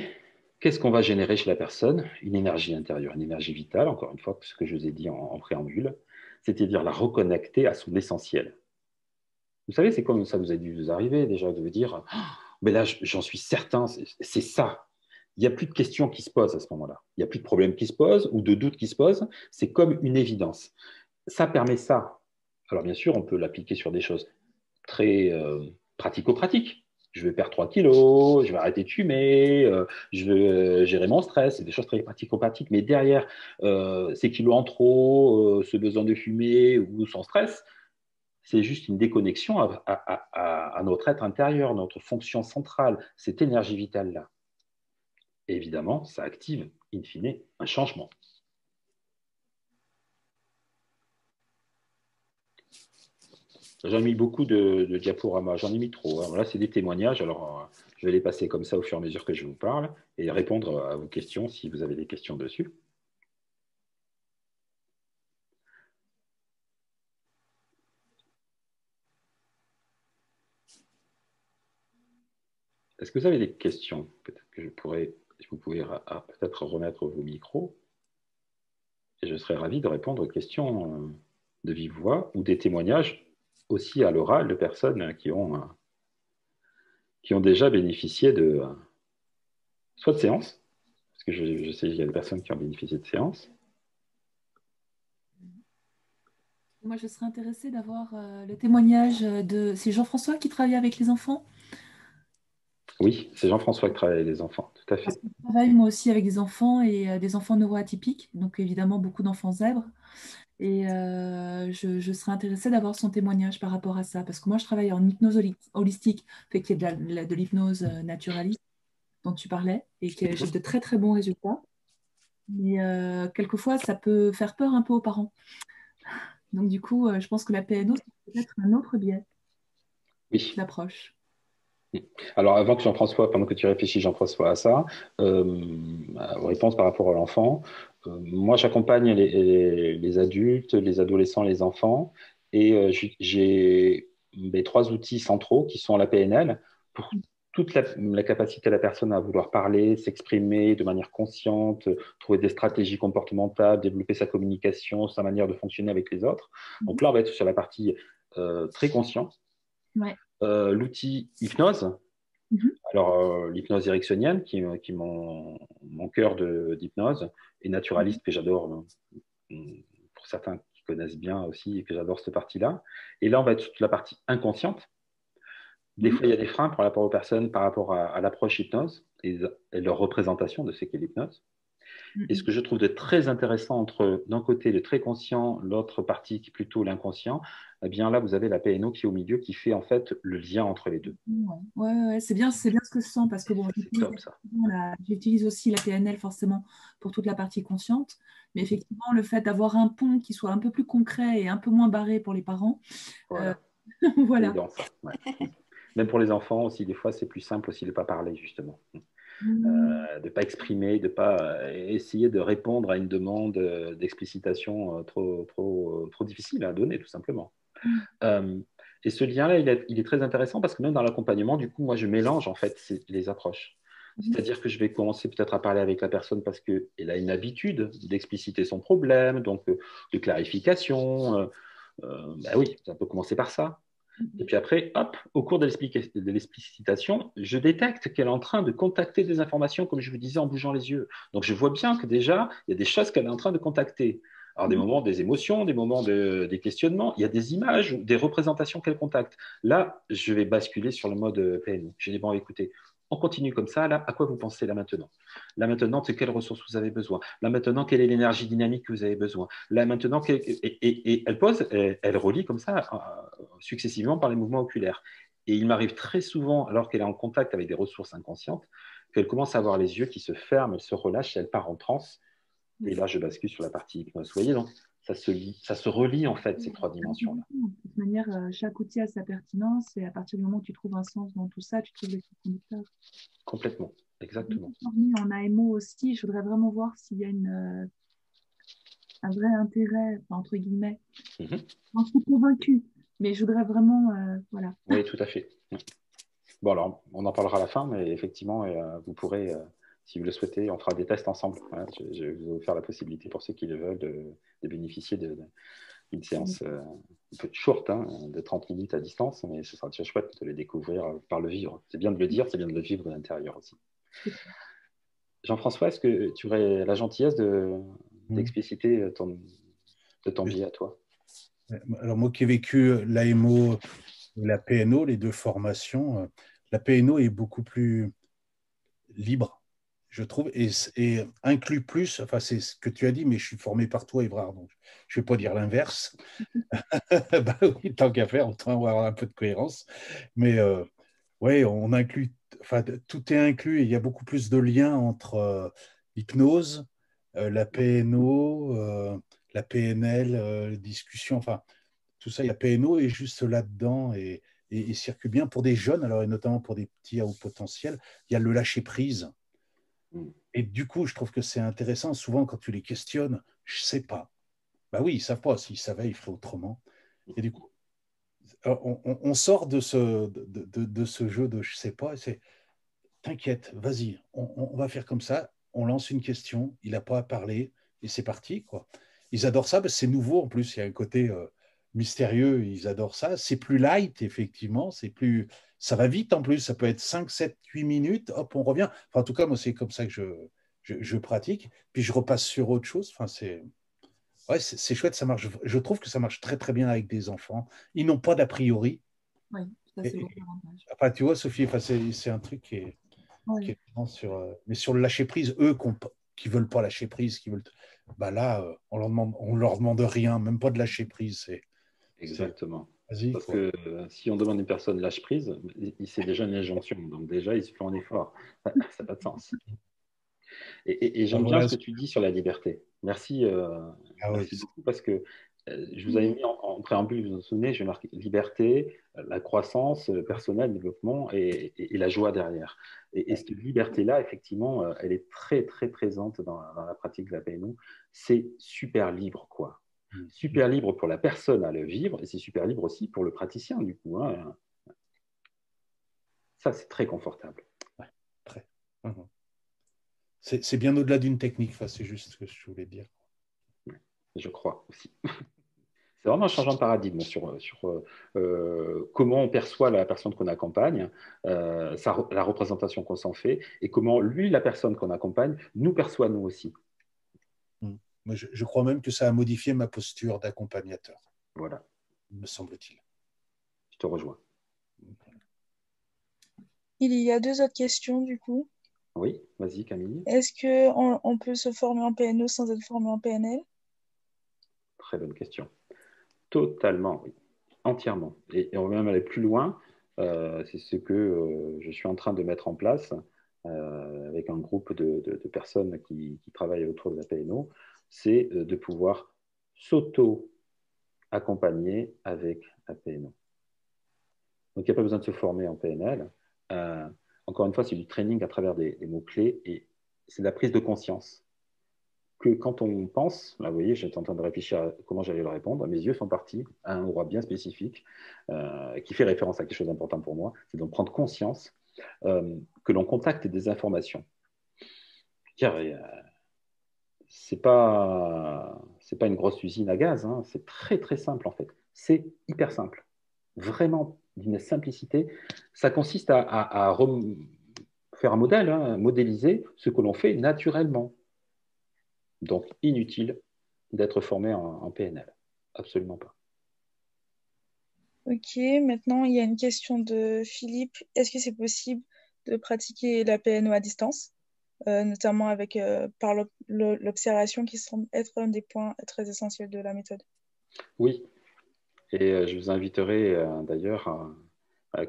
qu'est-ce qu'on va générer chez la personne? Une énergie intérieure, une énergie vitale, encore une fois, ce que je vous ai dit en préambule, c'est-à-dire la reconnecter à son essentiel. Vous savez, c'est comme ça vous a dû vous arriver déjà de vous dire, oh, mais là, j'en suis certain, c'est ça. Il n'y a plus de questions qui se posent à ce moment-là. Il n'y a plus de problèmes qui se posent ou de doutes qui se posent. C'est comme une évidence. Ça permet ça. Alors bien sûr, on peut l'appliquer sur des choses très pratico-pratiques. Je veux perdre 3 kilos, je vais arrêter de fumer, je veux gérer mon stress. C'est des choses très pratico-pratiques. Mais derrière ces kilos en trop, ce besoin de fumer ou son stress, c'est juste une déconnexion à notre être intérieur, notre fonction centrale, cette énergie vitale-là. Et évidemment, ça active, in fine, un changement. J'en ai mis beaucoup de diaporamas, j'en ai mis trop. Hein. Là, c'est des témoignages, alors je vais les passer comme ça au fur et à mesure que je vous parle et répondre à vos questions si vous avez des questions dessus. Est-ce que vous avez des questions? Peut-être que vous pouvez peut-être remettre vos micros et je serais ravi de répondre aux questions de vive voix ou des témoignages aussi à l'oral de personnes qui ont déjà bénéficié de soit de séances, parce que je sais qu'il y a des personnes qui ont bénéficié de séances. Moi, je serais intéressée d'avoir le témoignage de... C'est Jean-François qui travaille avec les enfants? Oui, c'est Jean-François qui travaille avec les enfants, tout à Parce fait. que je travaille moi aussi avec des enfants et des enfants neuroatypiques, donc évidemment beaucoup d'enfants zèbres. Et je serais intéressée d'avoir son témoignage par rapport à ça, parce que moi je travaille en hypnose holistique, fait qu'il y a de l'hypnose naturaliste dont tu parlais, et que j'ai de très très bons résultats. Mais quelquefois ça peut faire peur un peu aux parents. Donc du coup, je pense que la PNO, c'est peut-être un autre biais Oui. d'approche. Alors, avant que Jean-François, pendant que tu réfléchis, Jean-François, à ça, aux réponses par rapport à l'enfant, moi, j'accompagne les adultes, les adolescents, les enfants, et j'ai les 3 outils centraux qui sont la PNL pour toute la capacité de la personne à vouloir parler, s'exprimer de manière consciente, trouver des stratégies comportementales, développer sa communication, sa manière de fonctionner avec les autres. Donc là, on va être sur la partie très consciente. Ouais. L'outil hypnose, Mhm. alors l'hypnose ericksonienne, qui est mon cœur d'hypnose, et naturaliste que j'adore, pour certains qui connaissent bien aussi, et que j'adore cette partie-là. Et là, on va être sur toute la partie inconsciente. Des Mhm. fois, il y a des freins par rapport aux personnes, par rapport à l'approche hypnose et leur représentation de ce qu'est l'hypnose. Et ce Mhm. que je trouve de très intéressant entre, d'un côté, le très conscient, l'autre partie qui est plutôt l'inconscient, eh bien là, vous avez la PNO qui est au milieu, qui fait en fait le lien entre les deux. Ouais, ouais, ouais, c'est bien ce que je sens parce que bon, C'est top, ça. j'utilise aussi la PNL forcément pour toute la partie consciente, mais effectivement, le fait d'avoir un pont qui soit un peu plus concret et un peu moins barré pour les parents, euh, Voilà. C'est voilà. évident, ça. Ouais. Même pour les enfants aussi, des fois, c'est plus simple aussi de ne pas parler, justement. Mm. De ne pas exprimer, de ne pas essayer de répondre à une demande d'explicitation trop difficile à donner, tout simplement. Euh, et ce lien-là, il est très intéressant parce que même dans l'accompagnement, du coup, moi, je mélange en fait les approches. C'est-à-dire que je vais commencer peut-être à parler avec la personne parce qu'elle a une habitude d'expliciter son problème, donc de clarification. Ben oui, ça peut commencer par ça. Et puis après, hop, au cours de l'explicitation, je détecte qu'elle est en train de contacter des informations, comme je vous disais, en bougeant les yeux. Donc je vois bien que déjà, il y a des choses qu'elle est en train de contacter. Alors des moments, des émotions, des moments des questionnements, il y a des images, des représentations qu'elle contacte. Là, je vais basculer sur le mode PNO. Je dis, bon, écoutez, on continue comme ça, là, à quoi vous pensez là maintenant? Là maintenant, de quelles ressources vous avez besoin? Là maintenant, quelle est l'énergie dynamique que vous avez besoin? Là maintenant, et elle pose, elle relie comme ça successivement par les mouvements oculaires. Et il m'arrive très souvent, alors qu'elle est en contact avec des ressources inconscientes, qu'elle commence à avoir les yeux qui se ferment, elle se relâche, elle part en transe. Et là, je bascule sur la partie hypnose. Vous voyez, donc, ça se relie en fait, ces 3 dimensions-là. De toute manière, chaque outil a sa pertinence et à partir du moment où tu trouves un sens dans tout ça, tu trouves le fil conducteur. Complètement, Je me exactement. suis formée en AMO aussi, je voudrais vraiment voir s'il y a un vrai intérêt, enfin, entre guillemets. Mhm. J'en suis convaincue, mais je voudrais vraiment, voilà. Oui, tout à fait. Bon, alors, on en parlera à la fin, mais effectivement, vous pourrez, si vous le souhaitez, on fera des tests ensemble. Voilà, je vais vous offrir la possibilité pour ceux qui le veulent de bénéficier d'une séance un peu short, hein, de 30 minutes à distance, mais ce sera déjà chouette de les découvrir par le vivre. C'est bien de le dire, c'est bien de le vivre de l'intérieur aussi. Jean-François, est-ce que tu aurais la gentillesse Mm. d'expliciter de ton Oui. biais à toi? Alors moi qui ai vécu l'AMO et la PNO, les deux formations, la PNO est beaucoup plus libre, je trouve, et inclut plus, enfin c'est ce que tu as dit, mais je suis formé par toi, Évrard, donc je ne vais pas dire l'inverse. Bah oui, tant qu'à faire, autant avoir un peu de cohérence. Mais ouais, on inclut, enfin, tout est inclus et il y a beaucoup plus de liens entre l'hypnose, la PNO, la PNL, discussion, enfin, tout ça, il y a PNO est juste là-dedans et circule bien pour des jeunes, alors et notamment pour des petits à haut potentiel, il y a le lâcher prise. Mm. Et du coup, je trouve que c'est intéressant. Souvent, quand tu les questionnes, je sais pas. Bah oui, ils savent pas. S'ils savaient, ils feraient autrement. Et du coup, on sort de ce jeu de je sais pas. C'est t'inquiète, vas-y, on va faire comme ça. On lance une question, il n'a pas à parler et c'est parti, quoi. Ils adorent ça, parce que c'est nouveau en plus. Il y a un côté mystérieux, ils adorent ça. C'est plus light, effectivement. C'est plus, ça va vite en plus. Ça peut être 5, 7, 8 minutes. Hop, on revient. Enfin, en tout cas, moi, c'est comme ça que je pratique. Puis je repasse sur autre chose. Enfin, ouais, c'est chouette. Ça marche. Je trouve que ça marche très, très bien avec des enfants. Ils n'ont pas d'a priori. Oui, ça c'est Et, beaucoup d'avantages. enfin, tu vois, Sophie, enfin, c'est un truc qui Oui. est vraiment sur, mais sur le lâcher prise, eux qui veulent pas lâcher prise, qui veulent, bah là, on leur demande rien, même pas de lâcher prise. C'est, Exactement. vas-y Parce quoi. que si on demande à une personne lâche prise, c'est déjà une injonction. Donc déjà, il se fait un effort. Ça n'a pas de sens. Et Ah, j'aime bien voilà. ce que tu dis sur la liberté. Merci, Ah oui. merci beaucoup parce que je vous avais mis en préambule, vous vous souvenez, je marque liberté, la croissance personnelle, le développement et la joie derrière. Et cette liberté-là, effectivement, elle est très, très présente dans la pratique de la PNO. C'est super libre, quoi. Super libre pour la personne à le vivre et c'est super libre aussi pour le praticien, du coup, hein. Ça, c'est très confortable. Ouais, très. Mhm. C'est bien au-delà d'une technique. Enfin, c'est juste ce que je voulais dire. Je crois aussi. C'est vraiment un changement de paradigme sur comment on perçoit la personne qu'on accompagne, la représentation qu'on s'en fait, et comment lui, la personne qu'on accompagne, nous perçoit nous aussi. Mhm. Moi, je crois même que ça a modifié ma posture d'accompagnateur, Voilà, me semble-t-il. je te rejoins. Il y a deux autres questions du coup. Oui, vas-y Camille. Est-ce qu'on peut se former en PNO sans être formé en PNL? Très bonne question. Totalement, oui. Entièrement. Et on va même aller plus loin. C'est ce que je suis en train de mettre en place avec un groupe de personnes qui travaillent autour de la PNO. C'est de pouvoir s'auto-accompagner avec la PNO. Donc, il n'y a pas besoin de se former en PNL. Euh, Encore une fois, c'est du training à travers des mots-clés et c'est de la prise de conscience que quand on pense, là vous voyez, j'étais en train de réfléchir à comment j'allais le répondre, mes yeux sont partis à un endroit bien spécifique qui fait référence à quelque chose d'important pour moi, c'est donc prendre conscience que l'on contacte des informations. C'est pas une grosse usine à gaz, hein, c'est très très simple en fait. C'est hyper simple, vraiment d'une simplicité. Ça consiste à faire un modèle, hein, modéliser ce que l'on fait naturellement. Donc, inutile d'être formé en PNL. Absolument pas. Ok, maintenant il y a une question de Philippe. Est-ce que c'est possible de pratiquer la PNO à distance, notamment avec par l'observation qui semble être un des points très essentiels de la méthode? Oui, et je vous inviterai d'ailleurs,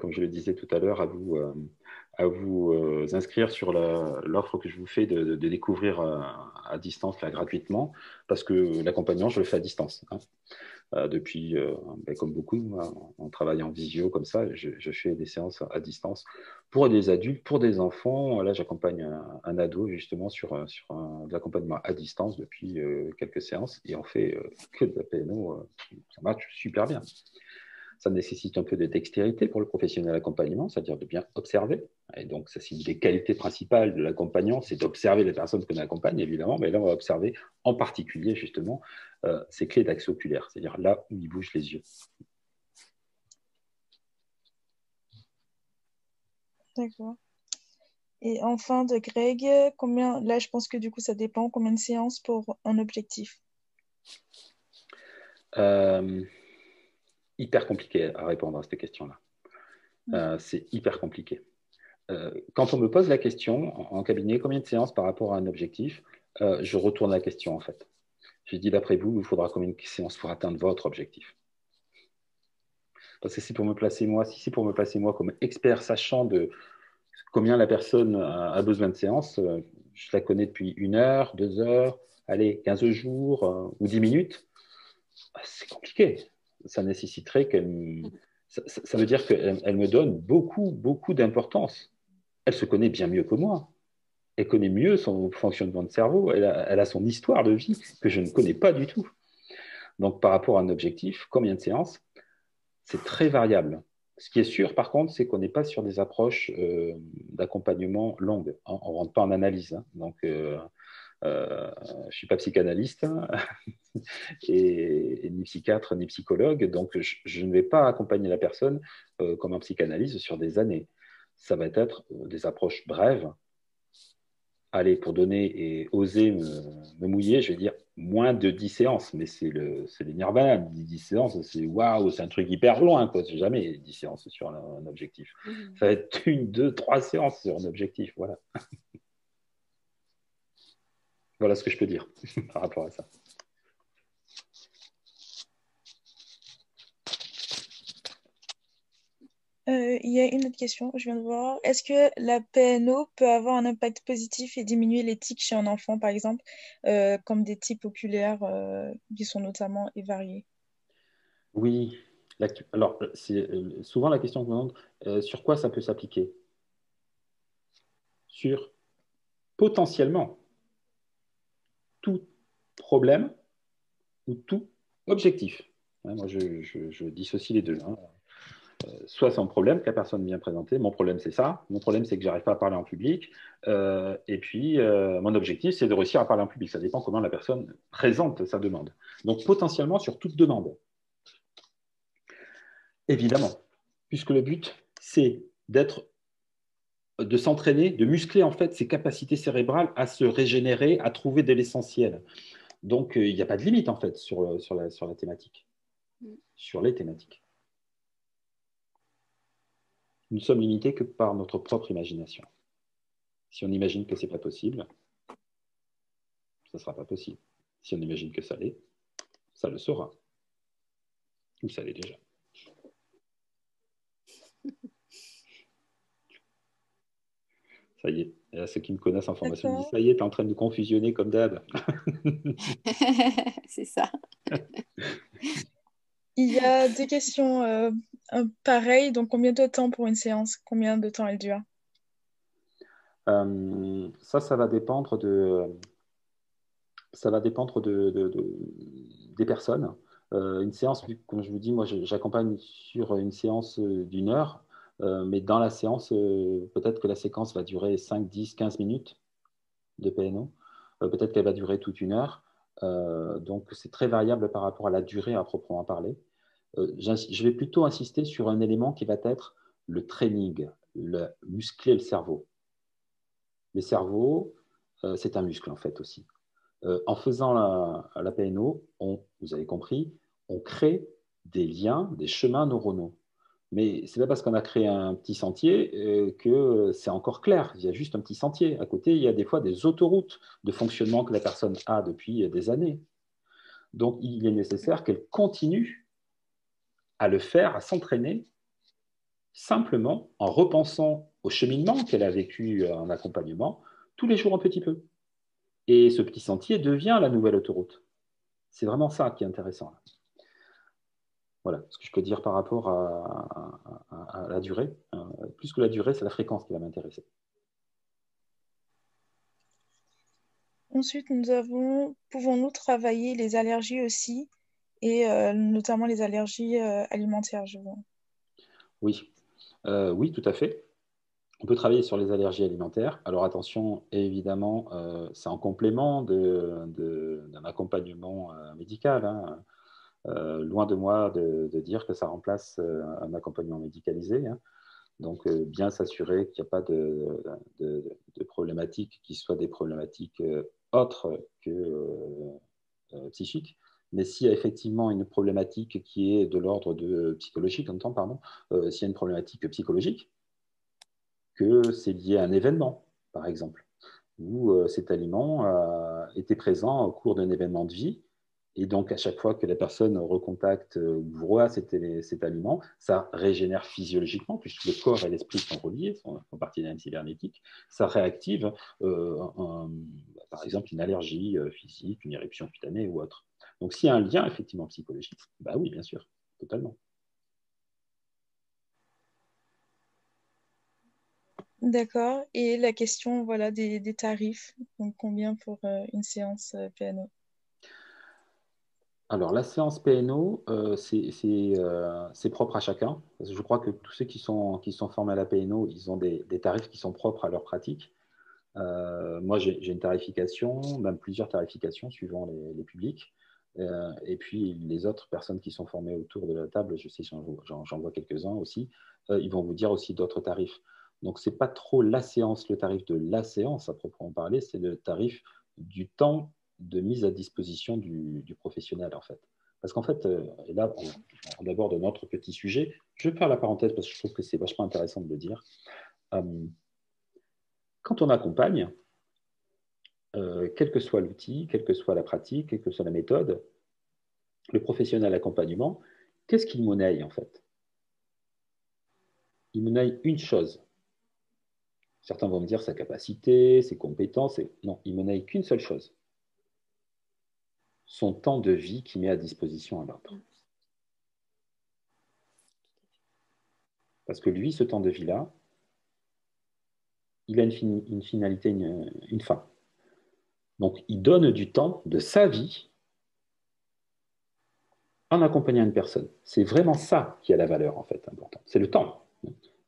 comme je le disais tout à l'heure, à vous inscrire sur l'offre que je vous fais de découvrir à distance, là, gratuitement, parce que l'accompagnement, je le fais à distance, hein. Depuis, comme beaucoup, hein, on travaille en visio comme ça. Je fais des séances à distance pour des adultes, pour des enfants. Là, j'accompagne un ado justement de l'accompagnement à distance depuis quelques séances et on fait que de la PNO. Ça marche super bien. Ça nécessite un peu de dextérité pour le professionnel d'accompagnement, c'est-à-dire de bien observer. Et donc, ça, c'est une des qualités principales de l'accompagnant, c'est d'observer les personnes qu'on accompagne, évidemment. Mais là, on va observer en particulier, justement, ces clés d'axe oculaire, c'est-à-dire là où ils bougent les yeux. D'accord. Et enfin de Greg, combien, là je pense que du coup ça dépend, combien de séances pour un objectif? Euh, Hyper compliqué à répondre à cette question-là. C'est hyper compliqué. Quand on me pose la question en cabinet, combien de séances par rapport à un objectif, je retourne la question en fait. Je dis, d'après vous, il faudra combien de séances pour atteindre votre objectif? Parce que c'est pour me placer moi, si c'est pour me placer moi comme expert sachant de combien la personne a besoin de séances, je la connais depuis 1 heure, 2 heures, allez, 15 jours ou 10 minutes, c'est compliqué. Ça nécessiterait ça veut dire qu'elle me donne beaucoup, beaucoup d'importance. Elle se connaît bien mieux que moi. Elle connaît mieux son fonctionnement de cerveau. Elle a son histoire de vie que je ne connais pas du tout. Donc, par rapport à un objectif, combien de séances? C'est très variable. Ce qui est sûr, par contre, c'est qu'on n'est pas sur des approches d'accompagnement longues. On ne rentre pas en analyse. Donc, je ne suis pas psychanalyste et ni psychiatre ni psychologue. Donc, je ne vais pas accompagner la personne comme en psychanalyse sur des années. Ça va être des approches brèves. Allez, pour donner et oser me mouiller, je vais dire moins de 10 séances, mais c'est les nirvana. 10 séances, c'est waouh, c'est un truc hyper loin, quoi. C'est jamais 10 séances sur un objectif. Ça va être 1, 2, 3 séances sur un objectif, voilà. Voilà ce que je peux dire par rapport à ça. Il y a une autre question, je viens de voir. Est-ce que la PNO peut avoir un impact positif et diminuer les tics chez un enfant, par exemple, comme des tics oculaires qui sont notamment et variés? Oui. Alors, c'est souvent la question que je me demande, sur quoi ça peut s'appliquer? Sur potentiellement tout problème ou tout objectif. Ouais, moi, je dissocie les deux. Hein. Soit c'est un problème que la personne vient présenter. Mon problème, c'est ça. Mon problème, c'est que j'arrive pas à parler en public. Et puis, mon objectif, c'est de réussir à parler en public. Ça dépend comment la personne présente sa demande. Donc, potentiellement, sur toute demande. Évidemment, puisque le but, c'est de s'entraîner, de muscler en fait ses capacités cérébrales à se régénérer, à trouver de l'essentiel. Donc, il n'y a pas de limite en fait sur la thématique, sur les thématiques. Nous ne sommes limités que par notre propre imagination. Si on imagine que ce n'est pas possible, ça ne sera pas possible. Si on imagine que ça l'est, ça le sera. Ou ça l'est déjà. Ça y est. Et à ceux qui me connaissent en formation, ils me disent, ça y est, tu es en train de nous confusionner comme d'hab. C'est ça. Il y a des questions pareilles. Donc, combien de temps pour une séance? Combien de temps elle dure? Ça va dépendre des personnes. Une séance, comme je vous dis, moi j'accompagne sur une séance d'1 heure, mais dans la séance, peut-être que la séquence va durer 5, 10, 15 minutes de PNO. Peut-être qu'elle va durer toute 1 heure. Donc c'est très variable par rapport à la durée à proprement parler. Je vais plutôt insister sur un élément qui va être le training, muscler le cerveau. Le cerveau, c'est un muscle en fait aussi. En faisant la PNO, vous avez compris, on crée des liens, des chemins neuronaux. Mais ce n'est pas parce qu'on a créé un petit sentier que c'est encore clair. Il y a juste un petit sentier. À côté, il y a des fois des autoroutes de fonctionnement que la personne a depuis des années. Donc, il est nécessaire qu'elle continue à le faire, à s'entraîner, simplement en repensant au cheminement qu'elle a vécu en accompagnement, tous les jours un petit peu. Et ce petit sentier devient la nouvelle autoroute. C'est vraiment ça qui est intéressant. Voilà ce que je peux dire par rapport à la durée. Plus que la durée, c'est la fréquence qui va m'intéresser. Ensuite, pouvons-nous travailler les allergies aussi, et notamment les allergies alimentaires, je vois. Oui. Oui, tout à fait. On peut travailler sur les allergies alimentaires. Alors attention, évidemment, c'est en complément d'un accompagnement médical. Hein. Loin de moi de dire que ça remplace un accompagnement médicalisé. Hein. Donc, bien s'assurer qu'il n'y a pas de problématiques qui soient des problématiques autres que psychiques. Mais s'il y a effectivement une problématique qui est de l'ordre de psychologique, s'il y a une problématique psychologique, que c'est lié à un événement, par exemple, où cet aliment était présent au cours d'un événement de vie. Et donc, à chaque fois que la personne recontacte ou voit cet aliment, ça régénère physiologiquement, puisque le corps et l'esprit sont reliés, font partie d'un cybernétique. Ça réactive, par exemple, une allergie physique, une éruption cutanée ou autre. Donc, s'il y a un lien effectivement psychologique, bah oui, bien sûr, totalement. D'accord. Et la question voilà, des tarifs. Donc, combien pour une séance PNO? Alors, la séance PNO, c'est propre à chacun. Parce que je crois que tous ceux qui sont formés à la PNO, ils ont des tarifs qui sont propres à leur pratique. Moi, j'ai une tarification, même plusieurs tarifications suivant les publics. Et puis, les autres personnes qui sont formées autour de la table, je sais, j'en vois quelques-uns aussi, ils vont vous dire aussi d'autres tarifs. Donc, ce n'est pas trop la séance, le tarif de la séance à proprement parler, c'est le tarif du temps de mise à disposition du professionnel, en fait. Parce qu'en fait, et là, on aborde notre petit sujet. Je vais faire la parenthèse parce que je trouve que c'est vachement intéressant de le dire. Quand on accompagne, quel que soit l'outil, quelle que soit la pratique, quelle que soit la méthode, le professionnel accompagnement, qu'est-ce qu'il monnaie en fait? Il monnaie une chose. Certains vont me dire sa capacité, ses compétences. Non, il monnaie qu'une seule chose. Son temps de vie qu'il met à disposition à l'autre. Parce que lui, ce temps de vie-là, il a une finalité, une fin. Donc, il donne du temps de sa vie en accompagnant une personne. C'est vraiment ça qui a la valeur, en fait, importante. C'est le temps.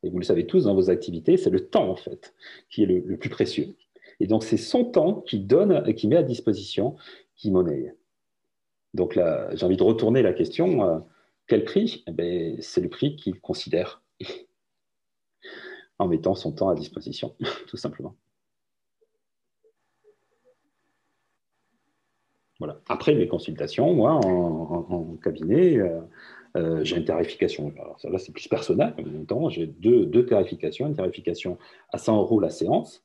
Et vous le savez tous dans vos activités, c'est le temps, en fait, qui est le plus précieux. Et donc, c'est son temps qu'il donne, qu'il met à disposition, qui monnaie. Donc là, j'ai envie de retourner la question. Quel prix? C'est le prix qu'il considère en mettant son temps à disposition, tout simplement. Voilà. Après mes consultations, moi, en cabinet, j'ai une tarification. Alors, là, c'est plus personnel. En même temps, j'ai deux tarifications. Une tarification à 100 € la séance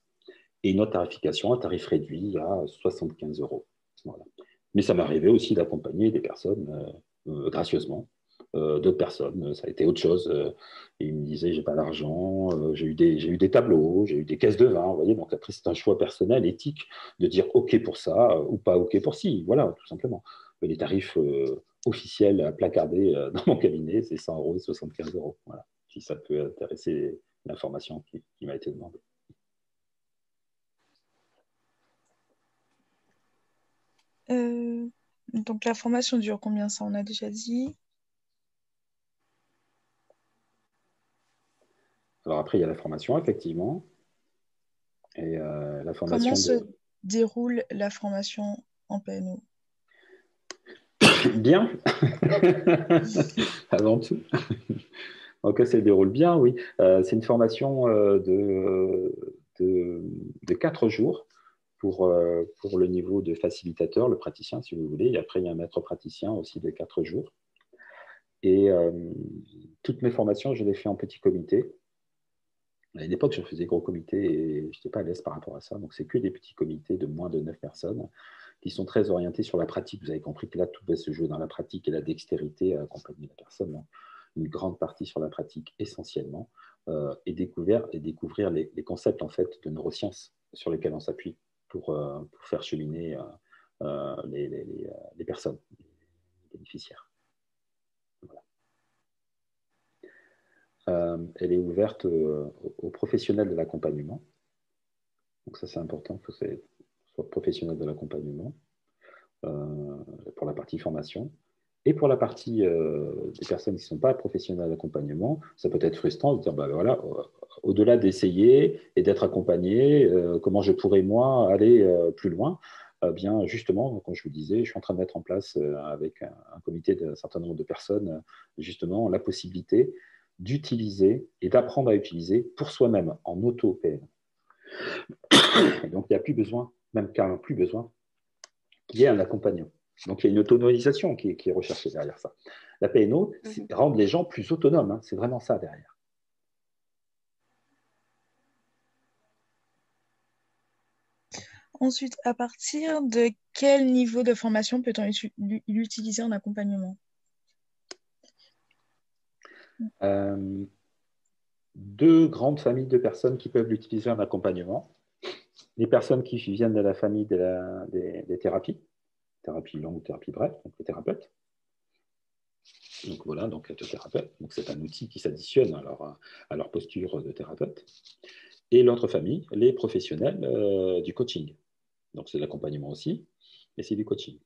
et une autre tarification à tarif réduit à 75 €. Voilà. Mais ça m'est arrivé aussi d'accompagner des personnes gracieusement. D'autres personnes, ça a été autre chose. Ils me disaient, j'ai pas d'argent, j'ai eu des tableaux, j'ai eu des caisses de vin. Vous voyez, donc après, c'est un choix personnel, éthique, de dire OK pour ça ou pas OK pour ci. Voilà, tout simplement. Mais les tarifs officiels à placarder dans mon cabinet, c'est 100 € et 75 €. Voilà, si ça peut intéresser l'information qui m'a été demandée. Donc, la formation dure combien? Ça, on a déjà dit. Alors après, il y a la formation, effectivement. Et la formation Comment se déroule la formation en PNO? Bien, avant tout. Donc, ça se déroule bien, oui. C'est une formation de 4 jours pour le niveau de facilitateur, le praticien, si vous voulez. Et après, il y a un maître praticien aussi de 4 jours. Et toutes mes formations, je les fais en petit comité. À une époque, je faisais gros comités et je n'étais pas à l'aise par rapport à ça. Donc, c'est que des petits comités de moins de 9 personnes qui sont très orientés sur la pratique. Vous avez compris que là, tout va se jouer dans la pratique et la dextérité à accompagner la personne. Donc, une grande partie sur la pratique essentiellement et découvrir les concepts en fait de neurosciences sur lesquels on s'appuie pour faire cheminer les personnes, les bénéficiaires. Voilà. Elle est ouverte aux professionnels de l'accompagnement. Donc ça, c'est important que ce soit professionnel de l'accompagnement pour la partie formation. Et pour la partie des personnes qui ne sont pas professionnelles d'accompagnement, ça peut être frustrant de dire, bah, voilà, au-delà d'essayer et d'être accompagné, comment je pourrais, moi, aller plus loin? Bien, justement, comme je vous disais, je suis en train de mettre en place avec un comité d'un certain nombre de personnes, justement, la possibilité d'utiliser et d'apprendre à utiliser pour soi-même en auto-PN. Et donc, il n'y a plus besoin, même carrément plus besoin, qu'il y ait un accompagnant. Donc, il y a une autonomisation qui est recherchée derrière ça. La PNO, c'est rendre les gens plus autonomes. Hein. C'est vraiment ça derrière. Ensuite, à partir de quel niveau de formation peut-on l'utiliser en accompagnement? Deux grandes familles de personnes qui peuvent l'utiliser en accompagnement. Les personnes qui viennent de la famille des thérapies, thérapie longue ou thérapie brève, donc les thérapeutes. Donc voilà, donc être thérapeute. Donc c'est un outil qui s'additionne à leur posture de thérapeute. Et l'autre famille, les professionnels du coaching. Donc c'est de l'accompagnement aussi, mais c'est du coaching.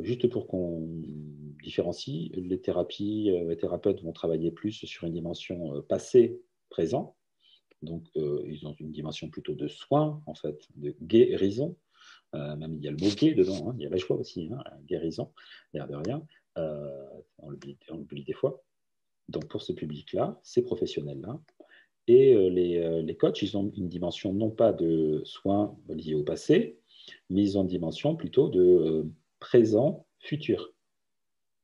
Juste pour qu'on différencie, les thérapeutes vont travailler plus sur une dimension passé-présent. Donc, ils ont une dimension plutôt de soin, en fait, de guérison. Même il y a le mot gué dedans, hein, il y a la joie aussi, hein, guérison, l'air de rien. On l'oublie des fois. Donc, pour ce public-là, ces professionnels-là, et les coachs, ils ont une dimension non pas de soins liés au passé, mais ils ont une dimension plutôt de présent, futur.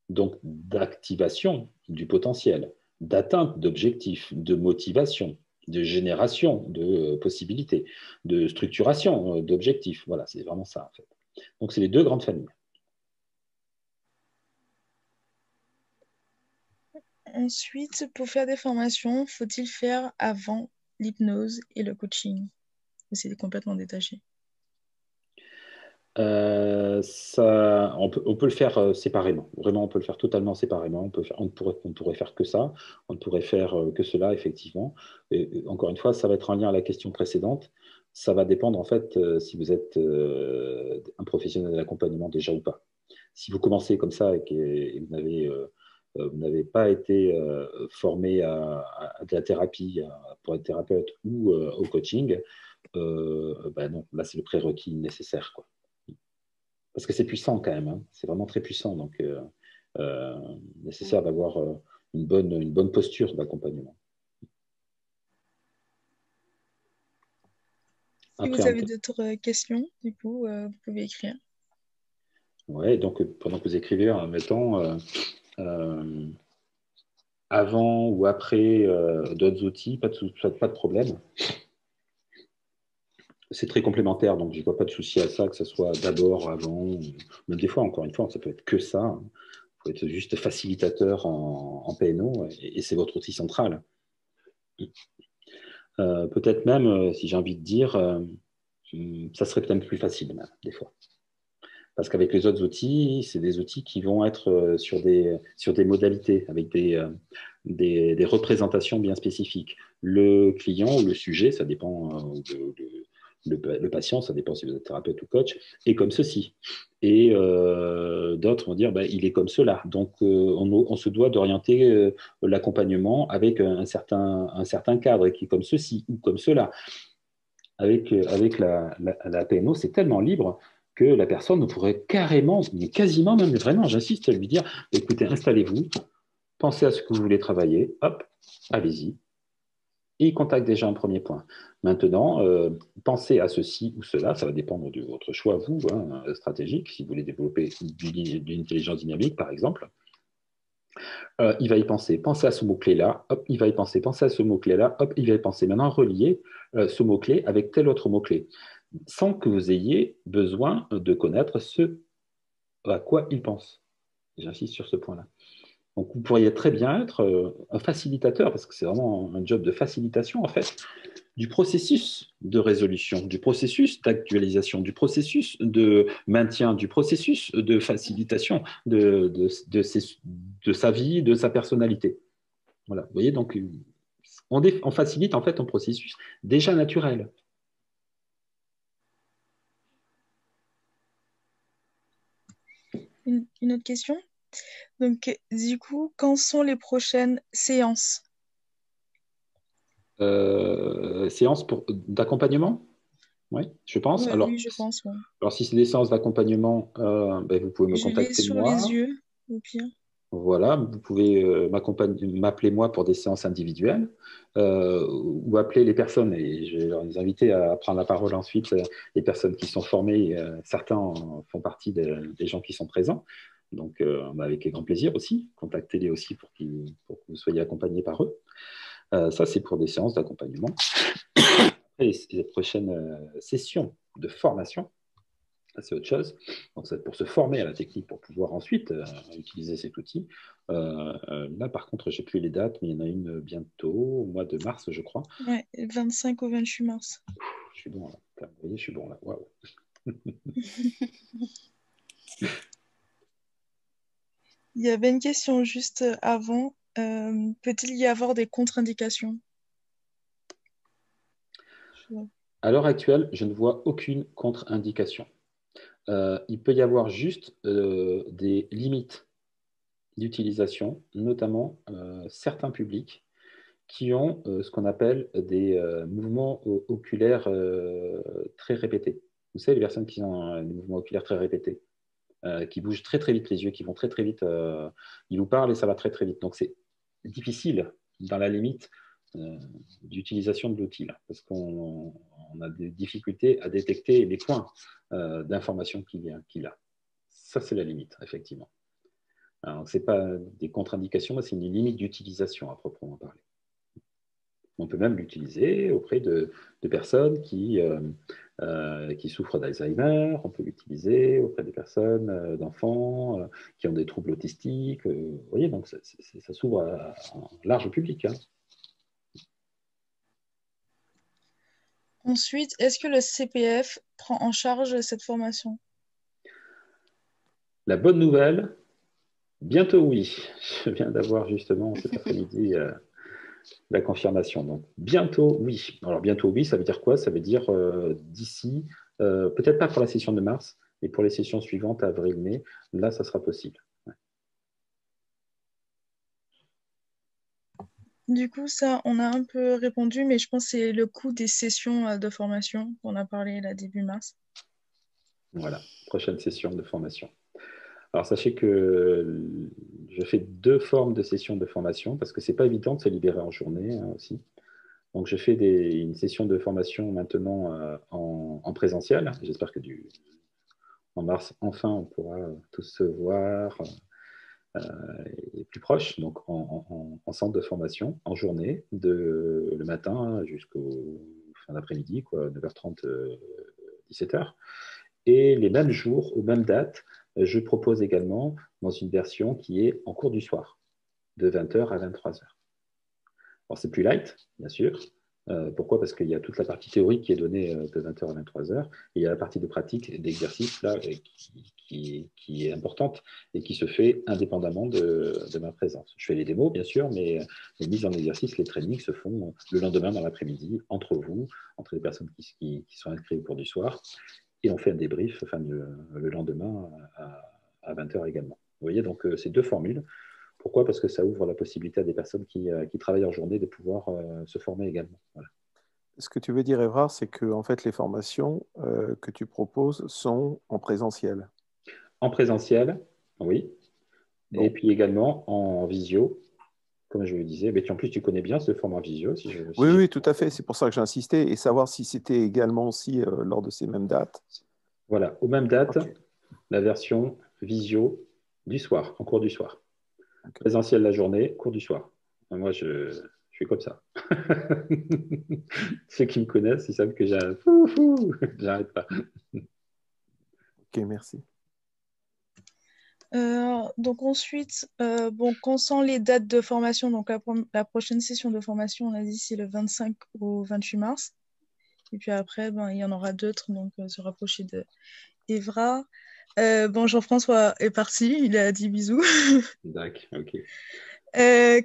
Donc, d'activation du potentiel, d'atteinte d'objectifs, de motivation, de génération de possibilités, de structuration d'objectifs. Voilà, c'est vraiment ça, en fait. Donc, c'est les deux grandes familles. Ensuite, pour faire des formations, faut-il faire avant l'hypnose et le coaching? Ou c'est complètement détaché? On peut le faire séparément. Vraiment, on peut le faire totalement séparément. On pourrait faire que ça. On ne pourrait faire que cela, effectivement. Et, encore une fois, ça va être en lien à la question précédente. Ça va dépendre, en fait, si vous êtes un professionnel de l'accompagnement déjà ou pas. Si vous commencez comme ça et vous n'avez pas été formé à de la thérapie pour être thérapeute ou au coaching, ben non, là, c'est le prérequis nécessaire, quoi. Parce que c'est puissant quand même, hein. C'est vraiment très puissant. Donc, nécessaire d'avoir une bonne posture d'accompagnement. Si vous avez d'autres questions, du coup, vous pouvez écrire. Oui, donc pendant que vous écrivez, mettons avant ou après d'autres outils, pas de problème. C'est très complémentaire, donc je ne vois pas de souci à ça, que ce soit d'abord, avant, même des fois, encore une fois, ça peut être que ça. Hein. Vous pouvez être juste facilitateur en PNO et c'est votre outil central. Peut-être même, si j'ai envie de dire, ça serait peut-être plus facile, même, des fois. Parce qu'avec les autres outils, c'est des outils qui vont être sur des modalités, avec des représentations bien spécifiques. Le client ou le sujet, ça dépend, le patient, ça dépend si vous êtes thérapeute ou coach, est comme ceci. Et d'autres vont dire, bah, il est comme cela. Donc, on se doit d'orienter l'accompagnement avec un certain cadre qui est comme ceci ou comme cela. Avec la PNO, c'est tellement libre que la personne ne pourrait carrément, mais quasiment même, vraiment, j'insiste, lui dire, écoutez, installez-vous, pensez à ce que vous voulez travailler, hop, allez-y. Et il contacte déjà un premier point. Maintenant, pensez à ceci ou cela, ça va dépendre de votre choix, vous, hein, stratégique, si vous voulez développer de l'intelligence dynamique, par exemple. Il va y penser, pensez à ce mot-clé-là, hop, il va y penser, pensez à ce mot-clé-là, hop, il va y penser. Maintenant, relier ce mot-clé avec tel autre mot-clé, sans que vous ayez besoin de connaître ce à quoi il pense. J'insiste sur ce point-là. Donc, vous pourriez très bien être un facilitateur, parce que c'est vraiment un job de facilitation, en fait, du processus de résolution, du processus d'actualisation, du processus de maintien, du processus de facilitation de sa vie, de sa personnalité. Voilà, vous voyez, donc on facilite en fait un processus déjà naturel. Une autre question? Donc, du coup, quand sont les prochaines séances? Séances d'accompagnement? Oui, je pense. Oui, je pense, ouais. Alors, si c'est des séances d'accompagnement, ben, vous pouvez me Je l'ai contacter sur moi. les yeux, au pire. Voilà, vous pouvez m'appeler moi pour des séances individuelles ou appeler les personnes, et je vais les inviter à prendre la parole ensuite, les personnes qui sont formées, certains font partie des gens qui sont présents, donc avec grand plaisir aussi, contactez-les aussi pour que vous soyez accompagnés par eux. Ça, c'est pour des séances d'accompagnement. Et les prochaines sessions de formation, c'est autre chose. Donc, c'est pour se former à la technique pour pouvoir ensuite utiliser cet outil. Là, par contre, j'ai plus les dates, mais il y en a une bientôt, au mois de mars, je crois. Ouais, 25 au 28 mars. Je suis bon là. Vous voyez, je suis bon là. Waouh. Il y avait une question juste avant. Peut-il y avoir des contre-indications? À l'heure actuelle, je ne vois aucune contre-indication. Il peut y avoir juste des limites d'utilisation, notamment certains publics qui ont ce qu'on appelle des mouvements oculaires très répétés. Vous savez, les personnes qui ont des mouvements oculaires très répétés, qui bougent très très vite les yeux, qui vont très très vite, ils vous parlent et ça va très très vite. Donc c'est difficile dans la limite d'utilisation de l'outil, là, parce qu'on a des difficultés à détecter les points d'information qu'il a. Ça, c'est la limite, effectivement. Alors, ce n'est pas des contre-indications, c'est une limite d'utilisation à proprement parler. On peut même l'utiliser auprès de personnes qui souffrent d'Alzheimer, on peut l'utiliser auprès des personnes, d'enfants qui ont des troubles autistiques. Vous voyez, donc ça s'ouvre à un large public. Hein. Ensuite, est-ce que le CPF prend en charge cette formation? La bonne nouvelle, bientôt oui. Je viens d'avoir justement cet après-midi la confirmation. Donc bientôt oui. Alors bientôt oui, ça veut dire quoi? Ça veut dire d'ici, peut-être pas pour la session de mars, mais pour les sessions suivantes, avril-mai, là, ça sera possible. Ouais. Du coup, ça, on a un peu répondu, mais je pense que c'est le coût des sessions de formation qu'on a parlé là début mars. Voilà, prochaine session de formation. Alors, sachez que je fais 2 formes de sessions de formation parce que ce n'est pas évident de se libérer en journée aussi. Donc, je fais une session de formation maintenant en présentiel. J'espère que en mars, enfin, on pourra tous se voir et plus proche, donc en centre de formation, en journée, le matin jusqu'au fin d'après-midi, 9h30, 17h. Et les mêmes jours, aux mêmes dates, je propose également dans une version qui est en cours du soir, de 20h à 23h. Alors, c'est plus light, bien sûr. Pourquoi? Parce qu'il y a toute la partie théorique qui est donnée de 20h à 23h. Et il y a la partie de pratique d'exercice là, qui est importante et qui se fait indépendamment de ma présence. Je fais les démos, bien sûr, mais les mises en exercice, les trainings se font le lendemain dans l'après-midi, entre vous, entre les personnes qui sont inscrites pour du soir. Et on fait un débrief le lendemain à 20h également. Vous voyez, donc c'est 2 formules. Pourquoi? Parce que ça ouvre la possibilité à des personnes qui travaillent en journée de pouvoir se former également. Voilà. Ce que tu veux dire, Évrard, c'est que en fait, les formations que tu proposes sont en présentiel. En présentiel, oui. Bon. Et puis également en visio, comme je le disais. Mais en plus, tu connais bien ce format visio. Oui, tout à fait. C'est pour ça que j'ai insisté. Et savoir si c'était également aussi lors de ces mêmes dates. Voilà, aux mêmes dates, Okay. La version visio du soir, en cours du soir. Okay. Présentiel la journée, cours du soir. Moi, je suis comme ça. Ceux qui me connaissent, ils savent que j'arrête pas. Ok, merci. Donc ensuite, concernant les dates de formation, donc la prochaine session de formation, on a dit c'est le 25 au 28 mars. Et puis après, il y en aura d'autres, donc se rapprocher de Évrard. Jean-François est parti, il a dit bisous. D'accord, ok.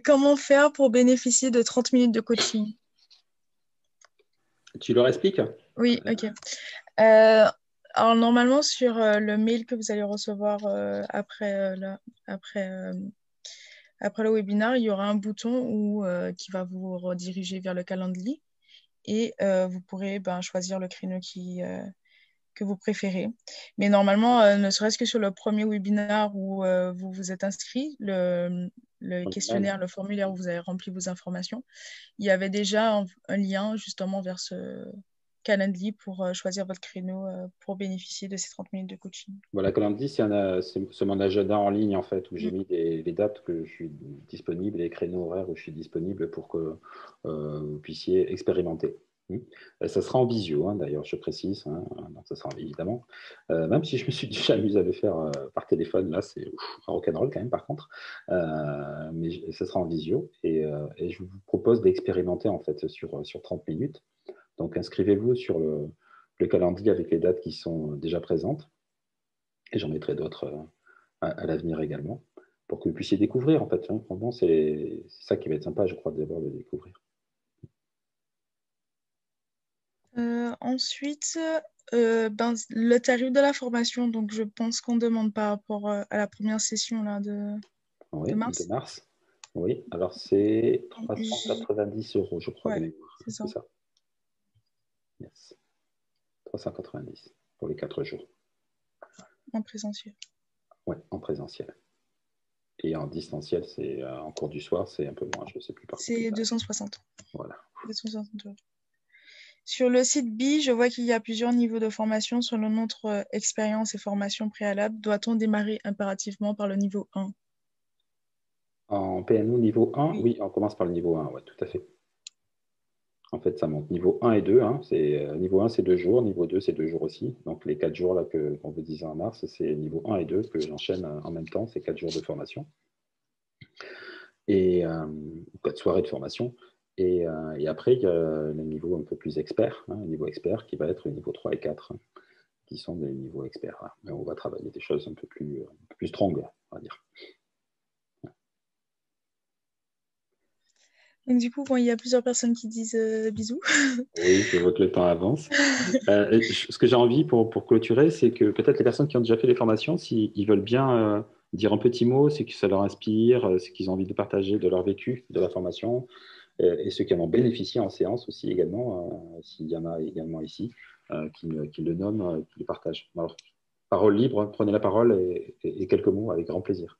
Comment faire pour bénéficier de 30 minutes de coaching? Tu leur expliques? Oui, ok. Alors normalement, sur le mail que vous allez recevoir après le webinaire, il y aura un bouton qui va vous rediriger vers le calendrier et vous pourrez choisir le créneau qui que vous préférez. Mais normalement, ne serait-ce que sur le premier webinaire où vous vous êtes inscrit, le questionnaire, le formulaire où vous avez rempli vos informations, il y avait déjà un lien justement vers ce Calendly pour choisir votre créneau pour bénéficier de ces 30 minutes de coaching. Voilà, Calendly, c'est mon agenda en ligne, en fait, où j'ai mis les dates que je suis disponible et les créneaux horaires où je suis disponible pour que vous puissiez expérimenter. Ça sera en visio, hein, d'ailleurs, je précise. Hein, donc ça sera évidemment. Même si je me suis déjà amusé à le faire par téléphone, là, c'est un rock'n'roll quand même, par contre. Mais ça sera en visio. Et je vous propose d'expérimenter, en fait, sur 30 minutes. Donc, inscrivez-vous sur le calendrier avec les dates qui sont déjà présentes. Et j'en mettrai d'autres à l'avenir également, pour que vous puissiez découvrir, en fait. Hein. Vraiment, c'est ça qui va être sympa, je crois, d'abord de découvrir. Ensuite, le tarif de la formation, donc je pense qu'on demande par rapport à la première session là, de mars. Oui, alors c'est 390 €, je crois, de mémoire. C'est ça. Yes. 390 pour les 4 jours. En présentiel. Oui, en présentiel. Et en distanciel, c'est en cours du soir, c'est un peu moins, je ne sais plus par contre. C'est 260. Voilà. 260 €. Sur le site BI, je vois qu'il y a plusieurs niveaux de formation selon notre expérience et formation préalable. Doit-on démarrer impérativement par le niveau 1? En PNO niveau 1, oui, on commence par le niveau 1, oui, tout à fait. En fait, ça monte niveau 1 et 2. Hein, niveau 1, c'est 2 jours. Niveau 2, c'est 2 jours aussi. Donc, les 4 jours qu'on vous disait en mars, c'est niveau 1 et 2 que j'enchaîne en même temps. C'est 4 jours de formation. Et 4 soirées de formation. Et après, il y a le niveau un peu plus expert, le niveau expert qui va être le niveau 3 et 4, qui sont des niveaux experts. Hein. Mais on va travailler des choses un peu plus strong, on va dire. Donc, du coup, il y a plusieurs personnes qui disent bisous. Oui, je vois que le temps avance. Ce que j'ai envie pour clôturer, c'est que peut-être les personnes qui ont déjà fait les formations, s'ils veulent bien dire un petit mot, c'est que ça leur inspire, c'est qu'ils ont envie de partager de leur vécu de la formation, et ceux qui en ont bénéficié en séance aussi également, s'il y en a également ici, qui le nomment, qui le partagent. Alors, parole libre, prenez la parole et quelques mots avec grand plaisir.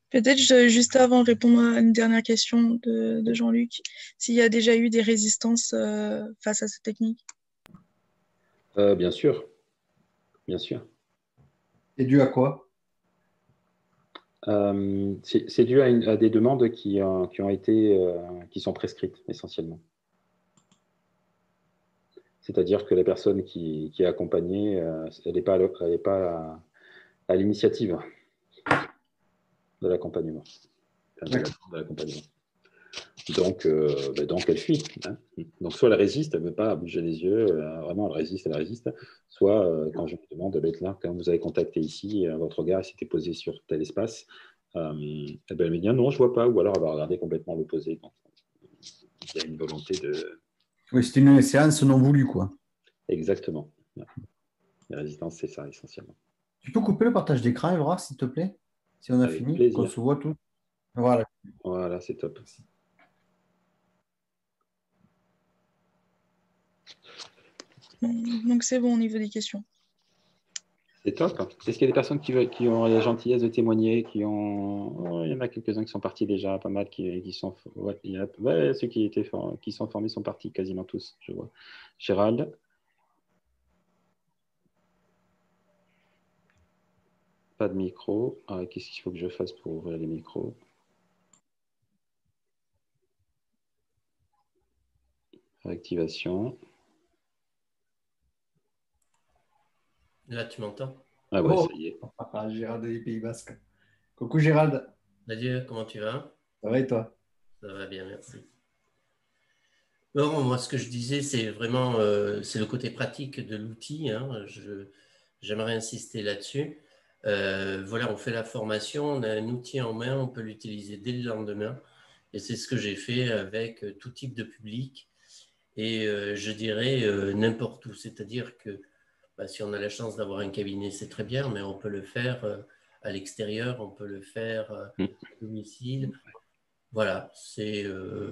Peut-être juste avant de répondre à une dernière question de Jean-Luc, s'il y a déjà eu des résistances face à cette technique. Bien sûr. Bien sûr. C'est dû à quoi? C'est dû à des demandes qui sont prescrites essentiellement. C'est-à-dire que la personne qui est accompagnée, elle n'est pas à l'initiative de l'accompagnement. Donc, elle fuit. Hein. Donc, soit elle résiste, elle ne veut pas bouger les yeux, vraiment elle résiste. Soit, quand je me demande, d'être là, quand vous avez contacté ici, votre regard s'était posé sur tel espace, elle me dit non, je ne vois pas, ou alors elle va regarder complètement l'opposé. Donc, il y a une volonté de... Oui, c'est une séance non voulue, quoi. Exactement. La résistance, c'est ça, essentiellement. Tu peux couper le partage d'écran, Évrard, s'il te plaît? Si on a Avec fini, plaisir. qu'on se voit tout. Voilà. Voilà, c'est top. Donc, c'est bon au niveau des questions. C'est top. Est-ce qu'il y a des personnes qui ont la gentillesse de témoigner, il y en a quelques-uns qui sont partis déjà, pas mal qui sont... ceux qui sont formés sont partis, quasiment tous, je vois. Gérald? Pas de micro. Qu'est-ce qu'il faut que je fasse pour ouvrir les micros? Réactivation. Là, tu m'entends? Ah ouais, ça y est. Gérald des Pays Basques. Coucou Gérald. Salut, comment tu vas? Ça va et toi? Ça va bien, merci. Non, moi, ce que je disais, c'est vraiment c'est le côté pratique de l'outil. Hein. J'aimerais insister là-dessus. Voilà, on fait la formation, on a un outil en main, on peut l'utiliser dès le lendemain. Et c'est ce que j'ai fait avec tout type de public. Et je dirais n'importe où. C'est-à-dire que si on a la chance d'avoir un cabinet, c'est très bien, mais on peut le faire à l'extérieur, on peut le faire à domicile. Voilà, je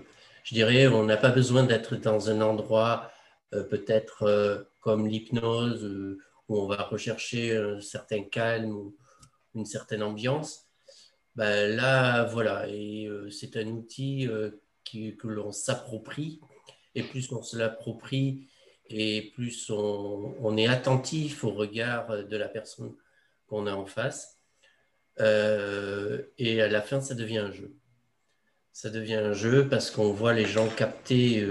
dirais, on n'a pas besoin d'être dans un endroit peut-être comme l'hypnose où on va rechercher un certain calme ou une certaine ambiance. Ben là, voilà, et c'est un outil que l'on s'approprie, et plus on se l'approprie, et plus on est attentif au regard de la personne qu'on a en face. Et à la fin, ça devient un jeu. Ça devient un jeu parce qu'on voit les gens capter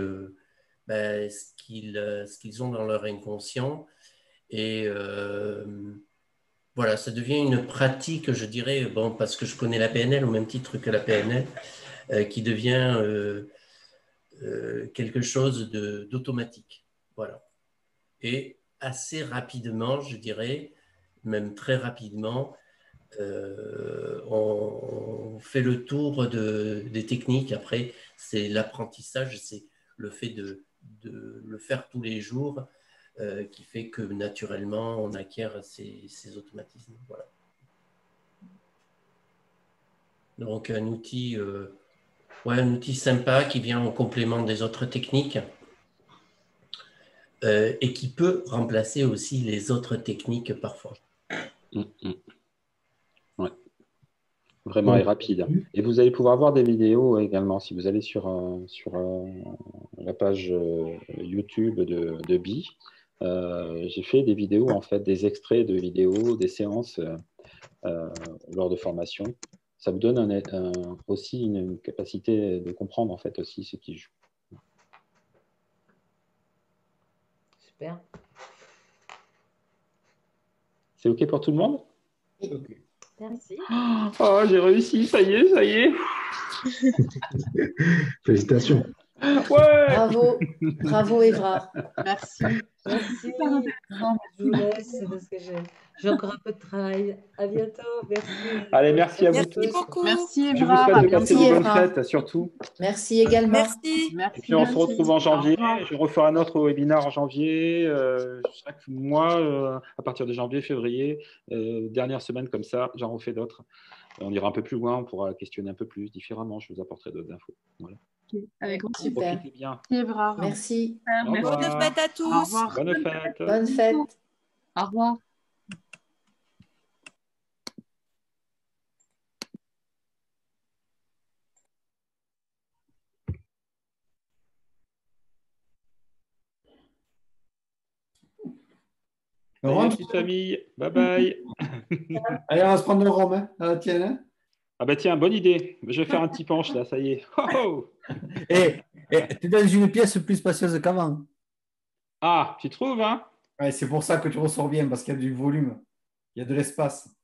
ce qu'ils ont dans leur inconscient. Et voilà, ça devient une pratique, je dirais, bon, parce que je connais la PNL au même titre que la PNL, qui devient quelque chose d'automatique. Voilà. Et assez rapidement, je dirais, même très rapidement, on fait le tour des techniques. Après, c'est l'apprentissage, c'est le fait de le faire tous les jours qui fait que naturellement, on acquiert ces automatismes. Voilà. Donc, un outil sympa qui vient en complément des autres techniques et qui peut remplacer aussi les autres techniques parfois. Ouais. Vraiment et rapide. Et vous allez pouvoir voir des vidéos également si vous allez sur la page YouTube de Bi. J'ai fait des vidéos, en fait, des extraits de vidéos, des séances lors de formation. Ça vous donne aussi une capacité de comprendre, en fait, aussi ce qui joue. Super. C'est OK pour tout le monde? Ok. Merci. Oh, j'ai réussi, ça y est, ça y est. Félicitations. Ouais. Bravo Évrard. Merci. Merci. Super intéressant. Je vous laisse parce que j'ai encore un peu de travail. À bientôt. Merci. Allez, merci à vous Merci tous. beaucoup. Merci Je vous Évrard. souhaite de passer Merci, de bonnes Évrard. fêtes, surtout. Merci également. Merci. Et puis on se retrouve en janvier. Je referai un autre webinaire en janvier. Chaque mois, à partir de janvier, février, dernière semaine comme ça, j'en refais d'autres. On ira un peu plus loin, on pourra questionner un peu plus différemment. Je vous apporterai d'autres infos. Voilà. Avec grand Super. Profitez bien. Évrard. Merci. Au revoir. Bonne fête à tous. Au revoir. Bonne fête. Bonne fête. Au revoir. On Allez, rentre. petite famille. Bye bye. Allez, on va se prendre le rhum. Hein. Ah, tiens, hein. Ah bah tiens, bonne idée. Je vais faire un petit penche là, ça y est. Oh, oh. Et tu es dans une pièce plus spacieuse qu'avant. Ah, tu trouves, hein? Ouais, c'est pour ça que tu ressors bien, parce qu'il y a du volume. Il y a de l'espace.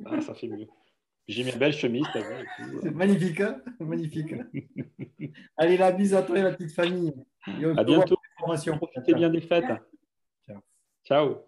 Ah, ça fait mieux. J'ai mes belles chemises, t'as vu, et tout. C'est magnifique, hein? Magnifique. Allez, la bise à toi et la petite famille. Et on À se revoit bientôt. pour les formations. Profitez bien des fêtes. Ciao. Ciao.